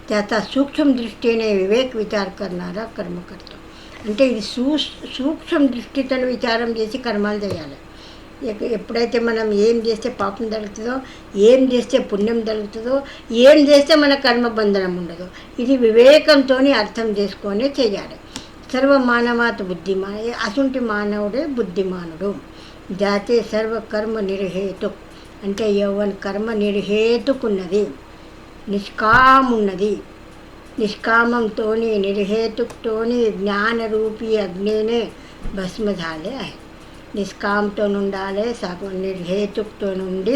त्याचा सूक्ष्म दृष्टीने विवेक विचार करणारा कर्म करतो. అంటే ఇది సూక్ష్మ దృష్టితో విచారం చేసి కర్మాలు చేయాలి. ఎప్పుడైతే మనం ఏం చేస్తే పాపం తగ్గుతుందో, ఏం చేస్తే పుణ్యం తగ్గుతుందో, ఏం చేస్తే మన కర్మబంధనం ఉండదో, ఇది వివేకంతో అర్థం చేసుకొని చేయాలి. సర్వమానవాత్ బుద్ధిమాన, అసుంటి మానవుడే బుద్ధిమానుడు. జాతే సర్వకర్మ నిర్హేతు, అంటే యౌవన్ కర్మ నిర్హేతుకున్నది, నిష్కామున్నది. నిష్కామంతో నిర్హేతుతో జ్ఞానరూపీ అగ్నినే భస్మ झाले आहे. నిష్కామంతో ఉండాలి, నిర్హేతుతో నుండి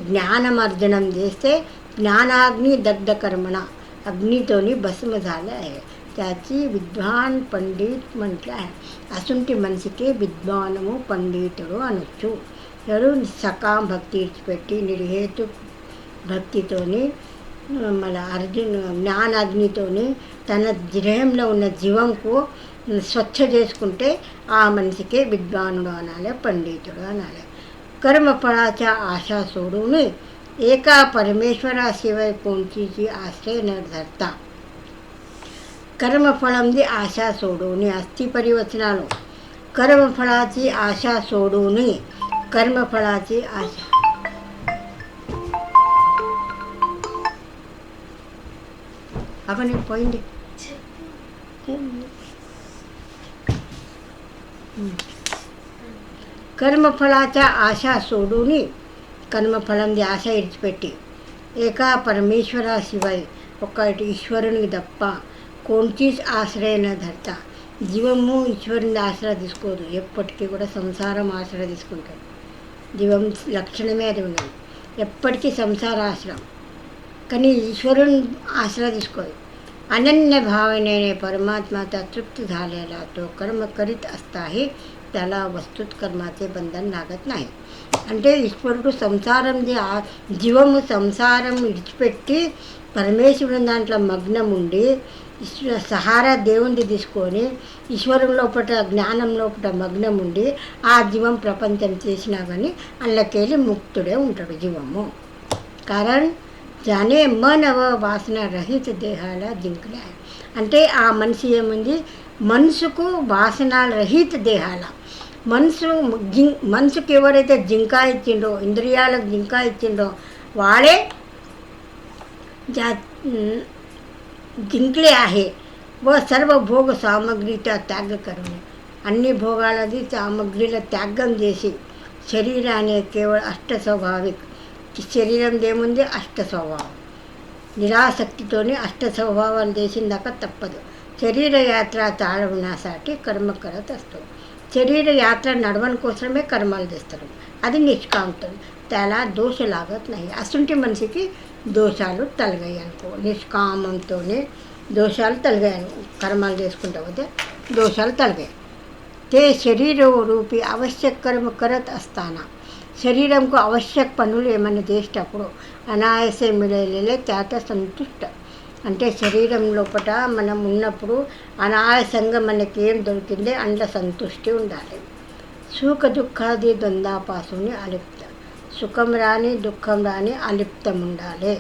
జ్ఞానమర్జనం చేస్తే జ్ఞానాగ్ని దగ్ధకర్మణ అగ్నితోని భస్మ झाले आहे. त्याची విద్వాన్ పండిత్ म्हटलं आहे. అసుంటి మనిషికి విద్వానము పండితుడు అనొచ్చు. ఎవరు సకాం భక్తి ఇచ్చిపెట్టి నిర్హేతు భక్తితోని మళ్ళీ జ్ఞానాగ్నితోని తన హృదయంలో ఉన్న జీవంకు స్వచ్ఛ చేసుకుంటే ఆ మనిషికి విద్వానుడు అనాలి, పండితుడు అనాలి. कर्मफळाच्या आशा सोडून एका परमेश्वराशिवाय कोणतीची आश्रय न धरता. कर्मफळांची आशा सोडून अस्थि परिवचनालो कर्मफळाची आशा सोडून कर्मफळाची आशा आपण पॉइंट कर्मफळाच्या आशा सोडून कर्मफळांची आशा ఇడిచిపెట్టి ఏకా పరమేశ్వరాశివాయ్ ఒక ఈశ్వరునికి తప్ప కోణచీస్ ఆశ్రయన ధర్త. జీవము ఈశ్వరుని ఆశ్రయ తీసుకోదు, ఎప్పటికీ కూడా సంసారం ఆశ్రయ తీసుకుంటాడు. జీవం లక్షణమే అది ఉన్నది, ఎప్పటికీ సంసార ఆశ్రయం. కానీ ఈశ్వరుని ఆశ్రయ తీసుకోదు. अनन्य भावनेने परमात्माचा तृप्त झालेला तो कर्म करीत असताही त्याला वस्तुत कर्माचे बंधन लागत नाही. అంటే ఈశ్వరుడు సంసారం జీవము సంసారం విడిచిపెట్టి పరమేశ్వరుని దాంట్లో మగ్నం ఉండి సహారా దేవుని తీసుకొని ఈశ్వరం లోపల జ్ఞానం లోపల మగ్నం ఉండి ఆ జీవం ప్రపంచం చేసినా కానీ అందులోకెళ్ళి ముక్తుడే ఉంటాడు జీవము. कारण ज्याने मन व वासना रहित దేహాల जिंकले आहे. అంటే ఆ మనిషి ఏముంది, మనసుకు వాసన రహిత దేహాల మనసుకి ఎవరైతే జింకా ఇచ్చిండో, ఇంద్రియాలకు జింకా ఇచ్చిండో వాడే जिंकले आहे. व सर्व भोग सामग्रीचा त्याग करून అన్ని భోగాలది సామగ్రిల త్యాగం చేసి శరీరాన్ని కేవळ అష్టస్వభావిక శరీరం ఏముంది అష్టస్వభావం నిరాసక్తితోని అష్టస్వభావాలు చేసిందాక తప్పదు. శరీర యాత్ర తాళవण्यासाठी कर्म करत असतो. శరీర యాత్ర నడవడం కోసమే కర్మలు చేస్తారు. అది నిష్కామంతో, त्याला దోష लागत नाही. అసుంటి మనిషికి దోషాలు తొలగాయి అనుకో. నిష్కామంతోనే దోషాలు తొలగాయి, కర్మలు చేసుకుంటా పోతే దోషాలు తొలగాయి. ते శరీర రూపీ आवश्यक कर्म करत असताना శరీరంకు आवश्यक పనులు ఏమైనా చేసేటప్పుడు అనాయాసే మిళలేలే త్యాత సంతుష్ట. అంటే శరీరం లోపల మనం ఉన్నప్పుడు అనాయాసంగా మనకి ఏం దొరికిందే అందులో సంతుష్టి ఉండాలి. సుఖ దుఃఖాది ద్వంద్వాపాసుని అలిప్త, సుఖం రాని దుఃఖం రాని అలిప్తం ఉండాలి.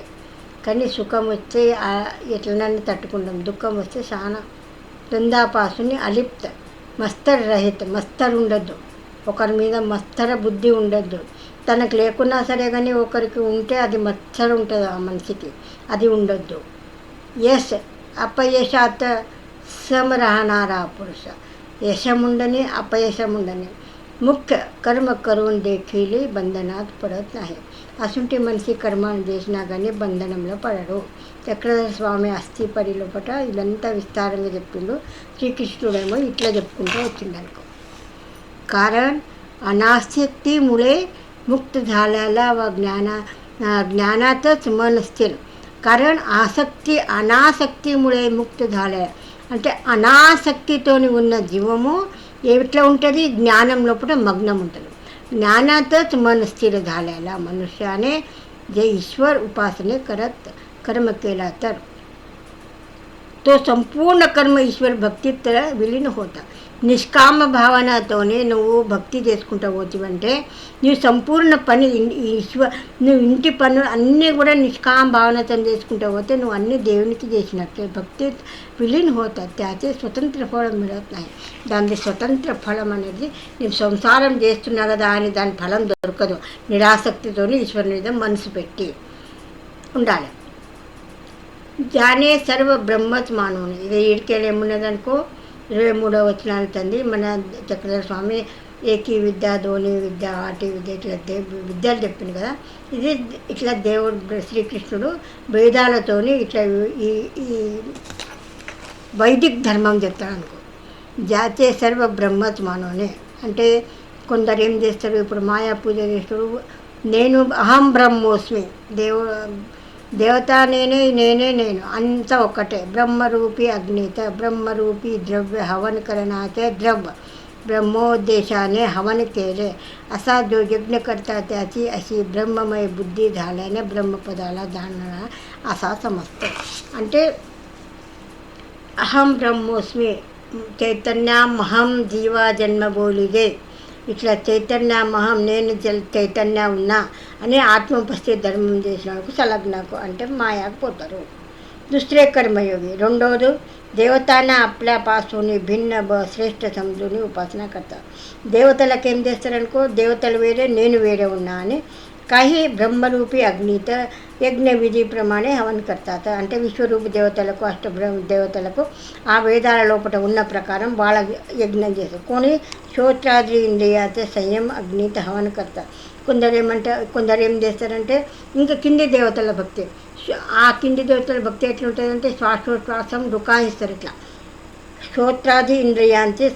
కానీ సుఖం వస్తే ఎట్లనన్నా తట్టుకుంటాం, దుఃఖం వస్తే చాలా ద్వంద్వాపాసుని అలిప్త, మస్తర్ రహిత, మస్తర్ ఉండద్దు, ఒకరి మీద మత్సర బుద్ధి ఉండద్దు. తనకు లేకున్నా సరే కానీ ఒకరికి ఉంటే అది మత్సర ఉంటుంది ఆ మనిషికి, అది ఉండొద్దు. యశ్ అపయశాత్ సమ రాహనారా పురుష, యశముండని అపయశముండని ముఖ్య कर्म करून देखील బంధనాత్ పడत नाही. అసుంటి మనిషి కర్మను చేసినా కానీ బంధనంలో పడడు. చక్రధర స్వామి అస్థి పరి లోపట ఇదంతా విస్తారంగా చెప్పిండు. శ్రీకృష్ణుడేమో ఇట్లా చెప్పుకుంటూ వచ్చిండు అనుకో. कारण अनासक्तीमुळे मुक्त झालेला व ज्ञानातच मन स्थिर. कारण అనాసక్తిముळे ముక్తి झाले అంటే అనాసక్తితోని ఉన్న జీవము ఎట్లా ఉంటుంది, జ్ఞానం లోపల మగ్నం ఉంటుంది. ज्ञानातच मन स्थिर झालेला मनुष्याने जे ईश्वर उपासने करत कर्म केला तर तो संपूर्ण कर्म ईश्वर భక్తి విలీన होता నిష్కామ భావనతోనే నువ్వు భక్తి చేసుకుంటూ పోతివంటే నువ్వు సంపూర్ణ పని నువ్వు ఇంటి పనులు అన్నీ కూడా నిష్కామ భావనతో చేసుకుంటూ పోతే నువ్వు అన్నీ దేవునికి చేసినట్లే భక్తి విలీన్ होता त्याचे స్వతంత్ర ఫలం మిగులుతాయి దాని స్వతంత్ర ఫలం అనేది నేను సంసారం చేస్తున్నా కదా అని దాని ఫలం దొరకదు నిరాసక్తితో ఈశ్వరుని మీద మనసు పెట్టి ఉండాలి జానే సర్వ బ్రహ్మత్ మానవుని ఇది ఈడికెళ్ళి ఏమున్నదనుకో 23వ వచనాలు తంది మన చక్రధర స్వామి ఏకీ విద్య ధోని విద్య ఆటి విద్య ఇట్లా విద్యలు చెప్పింది కదా ఇది ఇట్లా దేవుడు శ్రీకృష్ణుడు వేదాలతోని ఇట్లా ఈ ఈ వైదిక్ ధర్మం చెప్తాడు అనుకో జాతే సర్వ బ్రహ్మత్ మానవుని అంటే కొందరు ఏం చేస్తారు ఇప్పుడు మాయా పూజ చేస్తారు నేను అహం బ్రహ్మోస్మి దేవత నేను అంతా ఒకటే బ్రహ్మరూపి అగ్నిత బ్రహ్మరూపी द्रव्य हवन करण्याचे द्रव्य ब्रह्मोद्देशाने हवन केले असा जो यज्ञ करता त्याची अशी ब्रह्ममय बुद्धी झाल्याने ब्रह्मपदाला जाणणारा असा समजतो అంటే అహం బ్రహ్మోస్మి చైతన్యమహం జీవా జన్మ బోలిదే ఇట్లా చైతన్యమహం నేను చైతన్య ఉన్నా అని ఆత్మోపస్థితి ధర్మం చేసిన వాళ్ళకు సలగ్నకు అంటే మాయాకు పోతారు दुसरे कर्मयोगी రెండోದು దేవతాన आपल्यापासून భిన్న శ్రేష్ఠ సముద్రుని ఉపాసన करतात దేవతలకు ఏం చేస్తారనుకో దేవతలు వేరే నేను వేరే ఉన్నా అని काही ब्रह्मरूपी अग्नीत యజ్ఞవిధిप्रमाणे हवन करतात అంటే విశ్వరూప దేవతలకు అష్టబ్రహ్మ దేవతలకు ఆ వేదాల లోపల ఉన్న ప్రకారం వాళ్ళ యజ్ఞం చేస్తారు కొన్ని శ్రోత్రాది ఇంద్రియాతే సంయమ అగ్నిత హవన करतात కొందరు ఏం చేస్తారంటే ఇంకా కింది దేవతల భక్తి ఆ కింది దేవతల భక్తి ఎట్లుంటుందంటే శ్వాసోశ్వాసం రుకాయిస్తారు ఇట్లా శ్రోత్రాది ఇంద్రియాంతే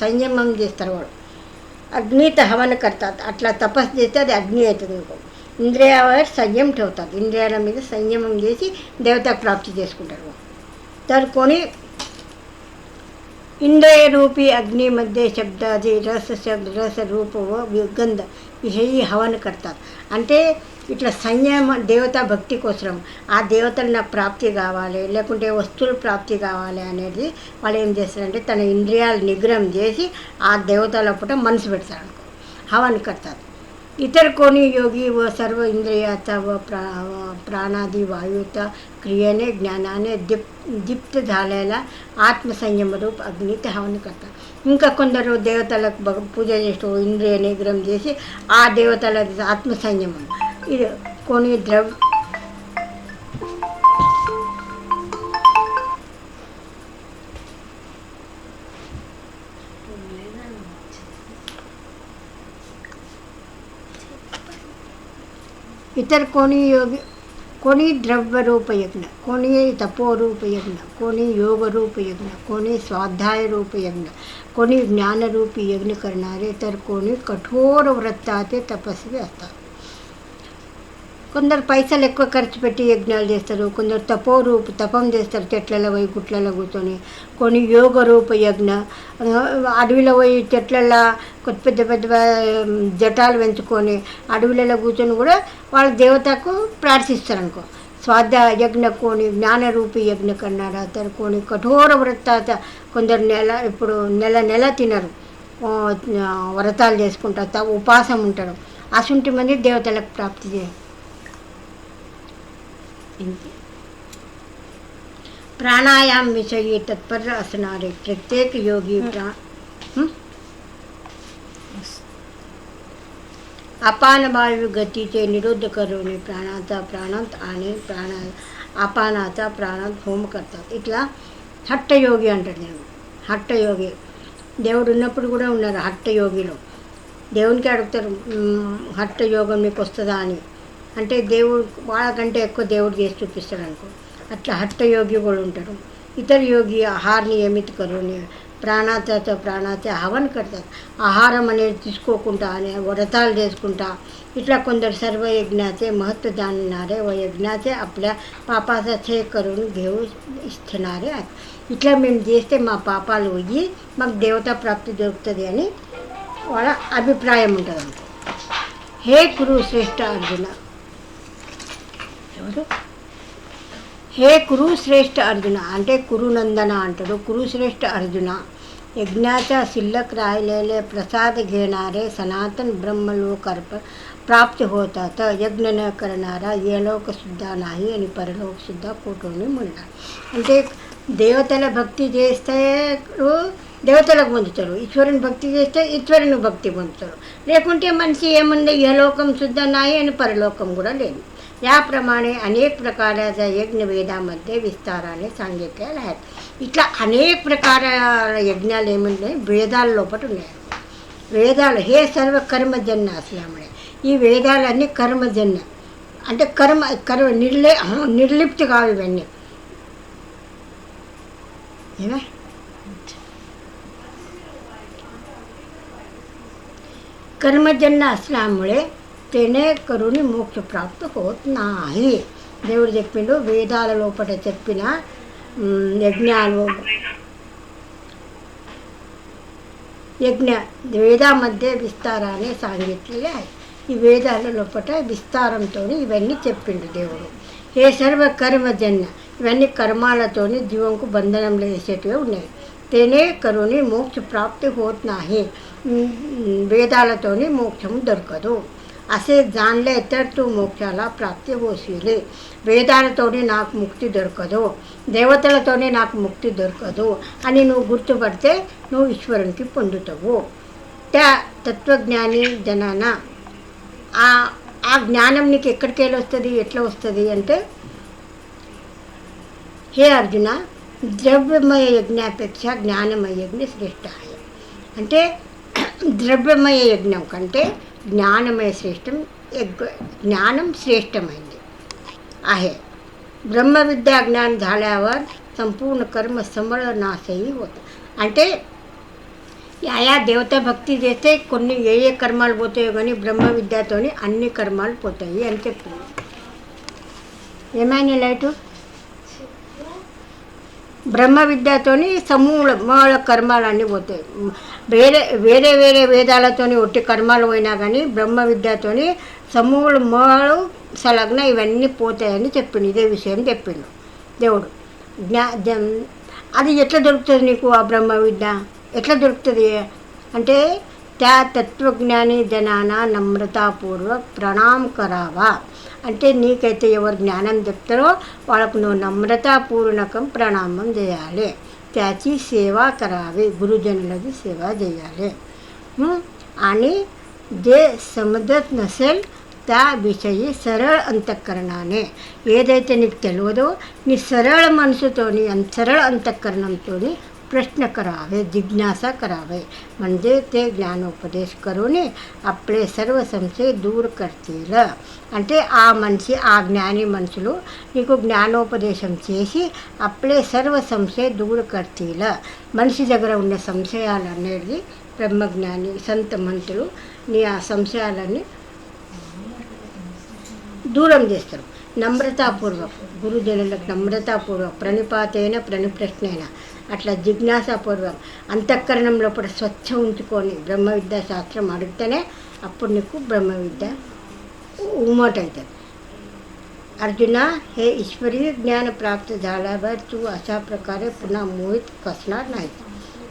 సంయమం చేస్తారు వాడు अग्नीत हवन करतात అట్లా తపస్సు చేస్తే అది అగ్ని అవుతుంది ఇంకో ఇంద్రియాवर సంయమం ठेवतात ఇంద్రియాల మీద సంయమం చేసి దేవతా ప్రాప్తి చేసుకుంటారు तर कोणी इंद्रिय रूपी अग्नीमध्ये शब्दादी रस रूप व गंध हे हवन करतात అంటే ఇట్లా సంయమ దేవతా భక్తి కోసం ఆ దేవతలు నాకు ప్రాప్తి కావాలి లేకుంటే వస్తువులు ప్రాప్తి కావాలి అనేది వాళ్ళు ఏం చేస్తారంటే తన ఇంద్రియాలు నిగ్రహం చేసి ఆ దేవతల పూట మనసు పెడతారు हवन करतात इतर कोणी योगी व सर्व इंद्रियाचा व प्राणादी वायूचा क्रियेने ज्ञानाने दीप्त झालेला ఆత్మసంయమరూప అగ్నితో హవన करतात ఇంకా కొందరు దేవతలకు పూజ చేస్తూ ఇంద్రియ నిగ్రహం చేసి ఆ దేవతల ఆత్మసంయమం ఇది కొన్ని इतर कोणी द्रव्यरूप यज्ञ कोणी तपोरूप यज्ञ कोणी योगरूप यज्ञ कोणी स्वाध्यायरूप यज्ञ कोणी ज्ञानरूपी यज्ञ करणारे तर कोणी कठोर व्रताचे तपस्वी असतात కొందరు పైసలు ఎక్కువ ఖర్చు పెట్టి యజ్ఞాలు చేస్తారు కొందరు తపం చేస్తారు చెట్లలో పోయి గుట్లలో కూర్చొని కొన్ని యోగ రూప యజ్ఞ అడవిలో పోయి చెట్లలో పెద్ద పెద్ద జటాలు పెంచుకొని అడవులలో కూర్చొని కూడా వాళ్ళ దేవతకు ప్రార్థిస్తారు అనుకో స్వాధ్యాయ యజ్ఞ కోని జ్ఞానరూపి యజ్ఞ కన్నారా తరు కోని కఠోర వ్రతాత కొందరు ఇప్పుడు నెల తినరు వ్రతాలు చేసుకుంటారు ఉపాసం ఉంటారు అసుంటి మంది దేవతలకు ప్రాప్తి చేయాలి प्राणायाम विषयी तत्पर असणारे प्रत्येक योगी अपान वायू गतीचे निरोध करणे प्राणात आणि अपानाचा प्राणात होम करतात ఇట్లా హట్టయోగి అంటారు నేను హట్టయోగి దేవుడు ఉన్నప్పుడు కూడా ఉన్నారు హట్టయోగిలో దేవునికి అడుగుతారు హట్టయోగం మీకు వస్తుందా అని అంటే దేవుడు వాళ్ళకంటే ఎక్కువ దేవుడు చేసి చూపిస్తాడు అనుకో అట్లా హట్టయోగి కూడా ఉంటారు ఇతర యోగి ఆహార నియమిత కరుని ప్రాణాతే హవన్ కడతారు ఆహారం అనేది తీసుకోకుండా అనే వ్రతాలు చేసుకుంటా ఇట్లా కొందరు సర్వయజ్ఞాचे महत्त्व जाणणारे व यज्ञाचे आपल्या पापाचा क्षय करून घेऊ इच्छणारे ఇట్లా మేము చేస్తే మా పాపాలు పోయి మాకు దేవతా ప్రాప్తి దొరుకుతుంది అని వాళ్ళ అభిప్రాయం ఉంటుంది అనుకో హే కురు శ్రేష్ఠ అర్జున హే కురుశ్రేష్ఠ అర్జున అంటే కురునందన అంటాడు. కురుశ్రేష్ఠ अर्जुना यज्ञाचा शिल्लक राहिलेले प्रसाद घेणारे सनातन ब्रह्मलोक प्राप्त होतात. यज्ञ न करणारा లోకసుద్ధా नाही అని పరలోకసుద్ధా కోటోని మున్నాడు. అంటే దేవతల భక్తి చేస్తే దేవతలకు పొందుతారు, ఈశ్వరుని భక్తి చేస్తే ఈశ్వరుని భక్తి పొందుతారు. లేకుంటే మనిషి ఏముంది యలోకం सुद्धा नाही आणि परलोकम కూడా లేదు. याप्रमाणे अनेक प्रकाराच्या यज्ञ वेदामध्ये विस्ताराने सांगितलेले आहेत. ఇట్లా అనేక ప్రకార యజ్ఞాలు ఏమున్నాయి వేదాల లోపల ఉన్నాయి. వేదాలు హే సర్వ కర్మజన్య అసలాముడే ఈ వేదాలన్నీ కర్మజన్య అంటే కర్మ నిర్లిప్తి కావు ఇవన్నీ. ఏమే कर्मजन्य असल्यामुळे तेने करुणी మోక్ష ప్రాప్తి होत नाही. దేవుడు చెప్పిండు వేదాల లోపల చెప్పిన యజ్ఞాలు వేదాमध्ये విస్తారాన్ని सांगितलेले आहे. ఈ వేదాల లోపల విస్తారంతో ఇవన్నీ చెప్పిండు దేవుడు. హే సర్వ కర్మజన్య ఇవన్నీ కర్మాలతోని జీవంకు బంధనంలో వేసేటివి ఉన్నాయి. तेने करुणी మోక్ష ప్రాప్తి होत नाही. వేదాలతోని మోక్షం దొరకదు. అసే జాన్లే तर तू మోక్షాల ప్రాప్తి होशील. వేదాలతోని నాకు ముక్తి దొరకదు, దేవతలతోనే నాకు ముక్తి దొరకదు అని నువ్వు గుర్తుపడితే నువ్వు ఈశ్వరునికి పొందుతావు. त्या తత్వజ్ఞాని జనాన ఆ జ్ఞానం నీకు ఎక్కడికి వెళ్ళి వస్తుంది, ఎట్లా వస్తుంది అంటే హే అర్జున ద్రవ్యమయ యజ్ఞాపేక్ష జ్ఞానమయ యజ్ఞ శ్రేష్ఠ అంటే ద్రవ్యమయ యజ్ఞం కంటే జ్ఞానమయ జ్ఞానం శ్రేష్టమైంది आहे. ब्रह्मविद्या ज्ञान झाल्यावर संपूर्ण कर्म समळ नाशही होतं. అంటే యా దేవతా భక్తి చేస్తే కొన్ని ఏ కర్మాలు పోతాయో కానీ బ్రహ్మ విద్యతోని అన్ని కర్మాలు పోతాయి అని చెప్పింది. ఏమైనా లైటు బ్రహ్మ విద్యతోని సమూల కర్మాలన్నీ పోతాయి. వేరే వేరే వేరే వేదాలతోని ఒట్టి కర్మాలు పోయినా కానీ బ్రహ్మ విద్యతోని సమూలు సలగ్న ఇవన్నీ పోతాయని చెప్పిండు. ఇదే విషయం చెప్పిండు దేవుడు. అది ఎట్లా దొరుకుతుంది నీకు ఆ బ్రహ్మ విద్య ఎట్లా దొరుకుతుంది అంటే त्या తత్వజ్ఞాని జనాన నమ్రతాపూర్వక ప్రణామ కరావా అంటే నీకైతే ఎవరు జ్ఞానం చెప్తారో వాళ్ళకు నువ్వు నమ్రతాపూర్వకం ప్రణామం చేయాలి. त्याची सेवा करावी गुरुजनुలది సేవ చేయాలి. आणि जे समजत नसेल त्याविषयी सरळ अंतःकरणाने ఏదైతే నీకు తెలియదో నీ సరళ మనసుతోని సరళ अंतःकरणంతోని प्रश्न करावे, जिज्ञासा करावे म्हणजे ते ज्ञानोपदेश करून आपले सर्व संशय दूर करतील. అంటే ఆ మనిషి ఆ జ్ఞాని మనుషులు నీకు జ్ఞానోపదేశం చేసి అప్పుడే సర్వ సంశయ దూర కర్తీల మనిషి దగ్గర ఉన్న సంశయాలు అనేది బ్రహ్మజ్ఞాని సంత మంత్రులు నీ ఆ సంశయాలన్నీ దూరం చేస్తారు. నమ్రతాపూర్వక గురుజనులకు నమ్రతాపూర్వక ప్రణిపాతైన ప్రణిప్రశ్నైన అట్లా జిజ్ఞాసాపూర్వక అంతఃకరణం లోపల స్వచ్ఛ ఉంచుకొని బ్రహ్మ విద్యా శాస్త్రం అడిగితేనే అప్పుడు నీకు బ్రహ్మ విద్య उमट येतात. अर्जुना हे ईश्वरीय ज्ञान प्राप्त झाल्यावर तू अशा प्रकारे पुन्हा मोहित फसणार नाही.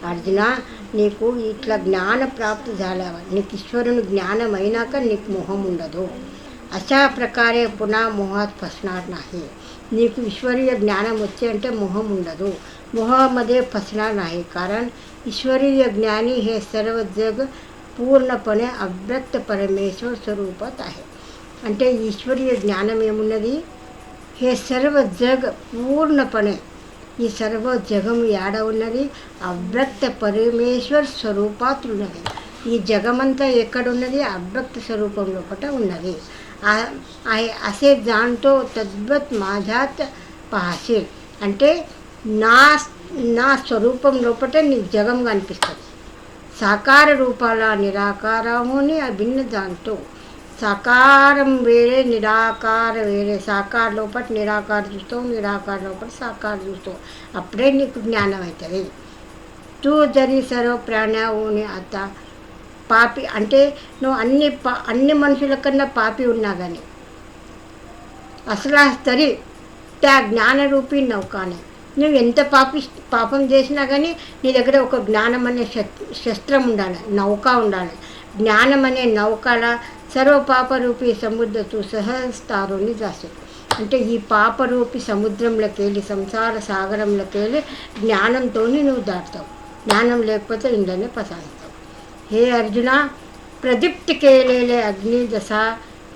अर्जुना నీకు ఇట్లా జ్ఞాన ప్రాప్తి झाल्यावर నీకు ఈశ్వరుని జ్ఞానం అయినాక నీకు మోహం ఉండదు. అశా ప్రకారే పునః మోహాत फसणार नाही. నీకు ఈశ్వరీయ జ్ఞానం వచ్చే అంటే మోహం ఉండదు, मोहामध्ये फसणार नाही. कारण ईश्वरीय ज्ञानी हे सर्व जग पूर्णपणे अव्यक्त परमेश्वर स्वरूपात आहे. అంటే ఈశ్వరీయ జ్ఞానం ఏమున్నది హే సర్వ జగ పూర్ణపणे ఈ సర్వ జగము యాడ ఉన్నది అవ్యక్త పరమేశ్వర స్వరూపాత్ ఉన్నది. ఈ జగమంతా ఎక్కడున్నది అవ్యక్త స్వరూపం లోపల ఉన్నది. అసే జాన్తో తద్వత్ మాజాత్ పాహసిల్ అంటే నా స్వరూపం లోపల నీకు జగం కనిపిస్తుంది. సాకార రూపాల నిరాకారముని అభిన్న దాంతో సాకారం వేరే నిరాకార వేరే. సాకార లోపల నిరాకార చూస్తావు, నిరాకార లోపల సాకార చూస్తావు, అప్పుడే నీకు జ్ఞానం అవుతుంది. తూ జరి సర్వ ప్రాణావుని అత పాపి అంటే నువ్వు అన్ని మనుషుల కన్నా పాపి ఉన్నా కానీ అసలు తరి జ్ఞానరూపి నౌకానే. నువ్వు ఎంత పాపం చేసినా కానీ నీ దగ్గర ఒక జ్ఞానం అనే శస్త్రం ఉండాలి, నౌక ఉండాలి. జ్ఞానం అనే నౌకల సర్వపాపరూపి సముద్రతో సహస్తారుని దాసు. అంటే ఈ పాపరూపి సముద్రంలోకి వెళ్ళి, సంసార సాగరంలోకి వెళ్ళి జ్ఞానంతో నువ్వు దాటుతావు. జ్ఞానం లేకపోతే ఇంట్లోనే ప్రసాదిస్తావు. హే అర్జున, ప్రదీప్తి కేలేలే అగ్ని దశ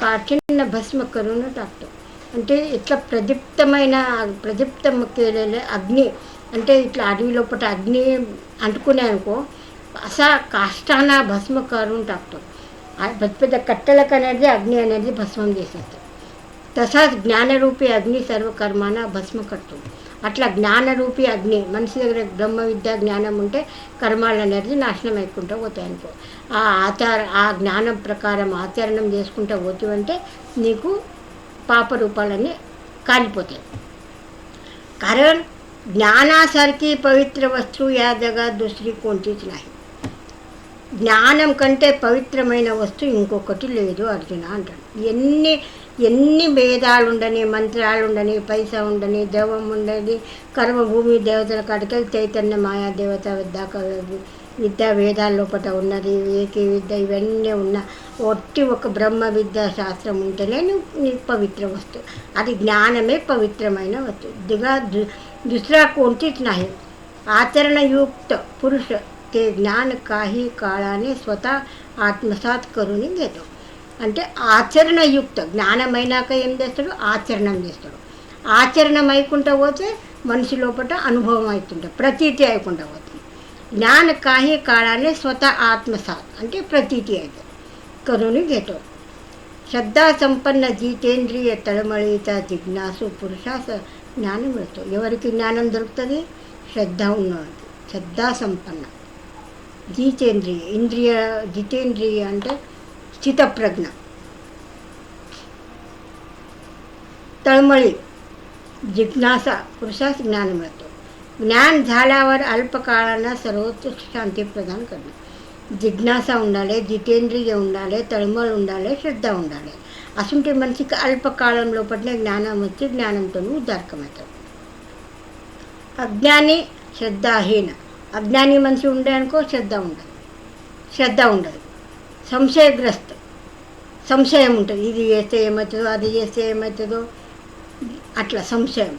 కాఠిన్య భస్మ కరుణ టాక్తావు. అంటే ఇట్లా ప్రదీప్తం కేలేలే అగ్ని అంటే ఇట్లా అడవి లోపల అగ్ని అంటుకున్నాయనుకో, అసా కాష్టాన భస్మ కరుణ టాక్తావు. పెద్ద పెద్ద కట్టెలకు అనేది అగ్ని అనేది భస్మం చేసేస్తాం. తసా జ్ఞానరూపి అగ్ని సర్వకర్మాన భస్మ కడుతుంది. అట్లా జ్ఞానరూపి అగ్ని మనిషి దగ్గర బ్రహ్మ విద్య జ్ఞానం ఉంటే కర్మాలు అనేది నాశనం అయిపోతూ పోతాయనుకో. ఆ జ్ఞానం ప్రకారం ఆచరణం చేసుకుంటూ పోతావంటే నీకు పాపరూపాలన్నీ కాలిపోతాయి. कारण ज्ञानासारखी पवित्र वस्तू या जगात दुसरी कोणतीच नाही. జ్ఞానం కంటే పవిత్రమైన వస్తువు ఇంకొకటి లేదు అర్జున అంటాడు. ఎన్ని భేదాలు ఉండని, మంత్రాలు ఉండని, పైసా ఉండని, దైవం ఉండని, కర్మభూమి దేవతల కాడికి చైతన్య మాయా దేవత విద్యా వేదాల లోపల ఉన్నది, ఏకీ విద్య, ఇవన్నీ ఉన్న ఒట్టి ఒక బ్రహ్మ విద్యా శాస్త్రం ఉంటేనే నీకు పవిత్ర వస్తువు. అది జ్ఞానమే పవిత్రమైన వస్తువు. దిగా दुसरा कोणतीच नाही. आचरणयुक्त पुरुष ते ज्ञान काही काळाने स्वतः ఆత్మసాత్ కరుని घेतो. అంటే ఆచరణయుక్త జ్ఞానమైనాక ఏం చేస్తాడు, ఆచరణం చేస్తాడు. ఆచరణం అయికుంటూ పోతే మనిషి లోపల అనుభవం అవుతుంటుంది, ప్రతీతి అయికుంటూ పోతుంది. జ్ఞాన काही काळाने स्वतः ఆత్మసాత్ అంటే ప్రతీతి అవుతుంది, కరుని घेतो. శ్రద్ధా సంపన్న జితేంద్రియ తళమళిత జిజ్ఞాసు పురుషాస జ్ఞానం మిळतो. ఎవరికి జ్ఞానం దొరుకుతుంది? శ్రద్ధ ఉన్నవాడికి. శ్రద్ధా సంపన్న జితేంద్రియ అంటే స్థితప్రజ్ఞ, तळमळी जिज्ञासा पुरुषास ज्ञान मिळतो. ज्ञान झाल्यावर अल्पकाळानं सर्वोच्च शांती प्रदान करणं. జిజ్ఞాస ఉండాలి, జితేంద్రియ ఉండాలి, తళమळ ఉండాలి, శ్రద్ధ ఉండాలి. అసంటే మనిషికి అల్పకాలం లోపలనే జ్ఞానం వచ్చి జ్ఞానంతో ఉద్దారకమవుతాడు. అజ్ఞాని శ్రద్ధాహీన. అజ్ఞాని మనిషి ఉండే అనుకో శ్రద్ధ ఉండదు. సంశయగ్రస్త, సంశయం ఉంటుంది. ఇది చేస్తే ఏమవుతుందో, అది చేస్తే ఏమవుతుందో, అట్లా సంశయం.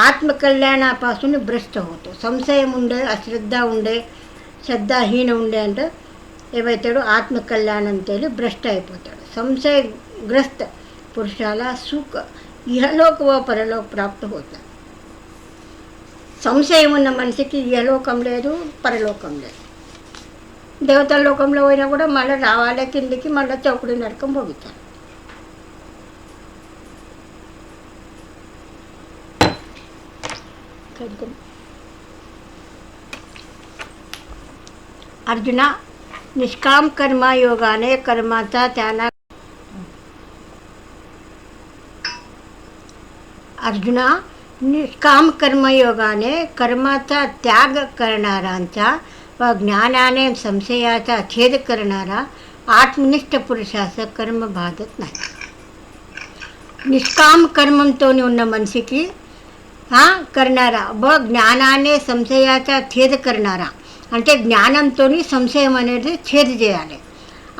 ఆత్మకళ్యాణాపాసుని భ్రష్ట అవుతాడు. సంశయం ఉండే, అశ్రద్ధ ఉండే, శ్రద్ధాహీన ఉండే అంటే ఏమవుతాడు, ఆత్మకళ్యాణంతో భ్రష్ట అయిపోతాడు. సంశయగ్రస్త పురుషాల సుఖ ఇహలోక వ పరలోక ప్రాప్తి అవుతాడు. సంశయం ఉన్న మనిషికి ఇహలోకం లేదు, పరలోకం లేదు. దేవతల లోకంలో పోయినా కూడా మళ్ళీ రావాలి కిందికి, మళ్ళీ చౌకుడి నరకం పోగుతారు. अर्जुना, निष्काम कर्मयोगाने कर्माचा त्याला अर्जुना निष्काम कर्मयोगाने कर्माचा त्याग करणाऱ्यांचा व ज्ञानाने संशयाचा छेद करणारा आत्मनिष्ठ पुरुषाचं कर्म बाधत नाही. నిష్కామ కర్మంతో ఉన్న మనిషికి करणारा व ज्ञानाने संशयाचा छेद करणारा అంటే జ్ఞానంతో సంశయం అనేది ఛేద్ చేయాలి.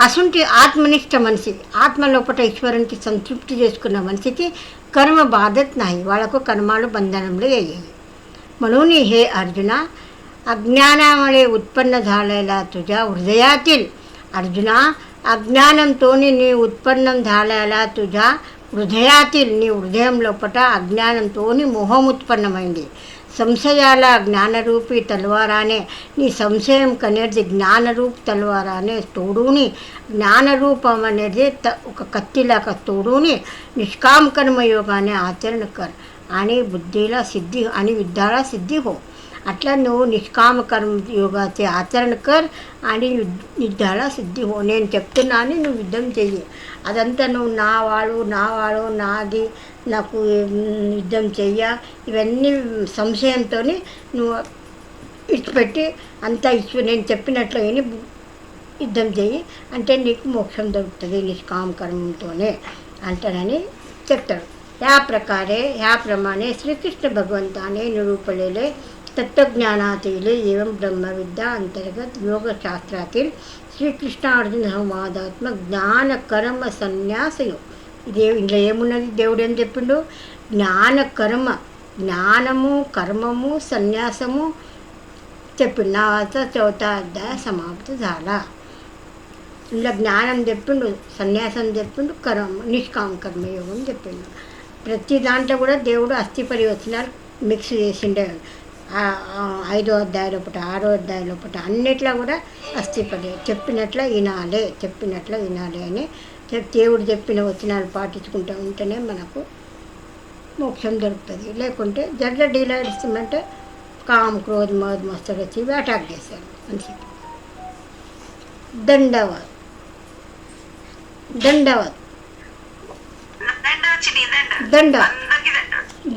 అసుంటి ఆత్మనిష్ట మనిషి, ఆత్మ లోపల ఈశ్వరునికి సంతృప్తి చేసుకున్న మనిషికి कर्म बाधत नाही. వాళ్ళకు కర్మాలు బంధనంలో వేయాలి. म्हणून हे अर्जुना, अज्ञानामुळे उत्पन्न झालेला तुझ्या हृदयातील अर्जुना, अज्ञाనంతో నీ ఉత్పన్నం झालेला तुझ्या హృదయాतील నీ హృదయం లోపల అజ్ఞానంతో మోహం ఉత్పన్నమైంది. సంశయాల జ్ఞానరూపి తల్వారానే నీ సంశయం కనేది జ్ఞానరూప తల్వారానే తోడుని, జ్ఞానరూపం అనేది ఒక కత్తిలాగా తోడుని నిష్కామ కర్మయోగానే ఆచరణ కర్ आणि बुद्धीला सिद्धी आणि युद्धाला सिद्धी हो. అట్లా నువ్వు నిష్కామ కర్మ యోగాचे ఆచరణ కర్ అని యుద్ధాల సిద్ధి హో. నేను చెప్తున్నాను, నువ్వు యుద్ధం చెయ్యి. అదంతా నువ్వు నావాడు నాది, నాకు యుద్ధం చెయ్య, ఇవన్నీ సంశయంతో నువ్వు ఇచ్చిపెట్టి అంతా నేను చెప్పినట్లు విని యుద్ధం చెయ్యి. అంటే నీకు మోక్షం దొరుకుతుంది నిష్కామ కర్మంతోనే అంటానని చెప్తాడు. ह्याप्रमाणे श्रीकृष्ण भगवंताने निरूपलेले तत्त्वज्ञानातील एवं ब्रह्मविद्या अंतर्गत योगशास्त्रातील శ్రీకృష్ణార్జున సంవాదాత్మక జ్ఞాన కర్మ సన్యాస ఇందులో ఏమున్నది? దేవుడు ఏం చెప్పిండు? జ్ఞానకర్మ, జ్ఞానము కర్మము సన్యాసము చెప్పిండు. నా చौथा అధ్యాయ సమాప్తి झाला. ఇలా జ్ఞానం చెప్పిండు, సన్యాసం చెప్పిండు, నిష్కామ కర్మయోగం చెప్పిండు. ప్రతి దాంట్లో కూడా దేవుడు అస్థి పరివర్తనాలు మిక్స్ చేసిండే. 5వ అధ్యాయం లోపల 6వ అధ్యాయం లోపల అన్నిట్లో కూడా అస్థిపడి చెప్పినట్లు వినాలి అని దేవుడు చెప్పిన వచనాలు పాటించుకుంటూ ఉంటేనే మనకు మోక్షం దొరుకుతుంది. లేకుంటే జడ్ల డీలాడిస్తుందంటే కామ్ క్రోధ్ మోద్ మస్తడు వచ్చి ఇవి అటాక్ చేశారు అని చెప్పి. దండవత్ దండ వచ్చింది దండ అందరికి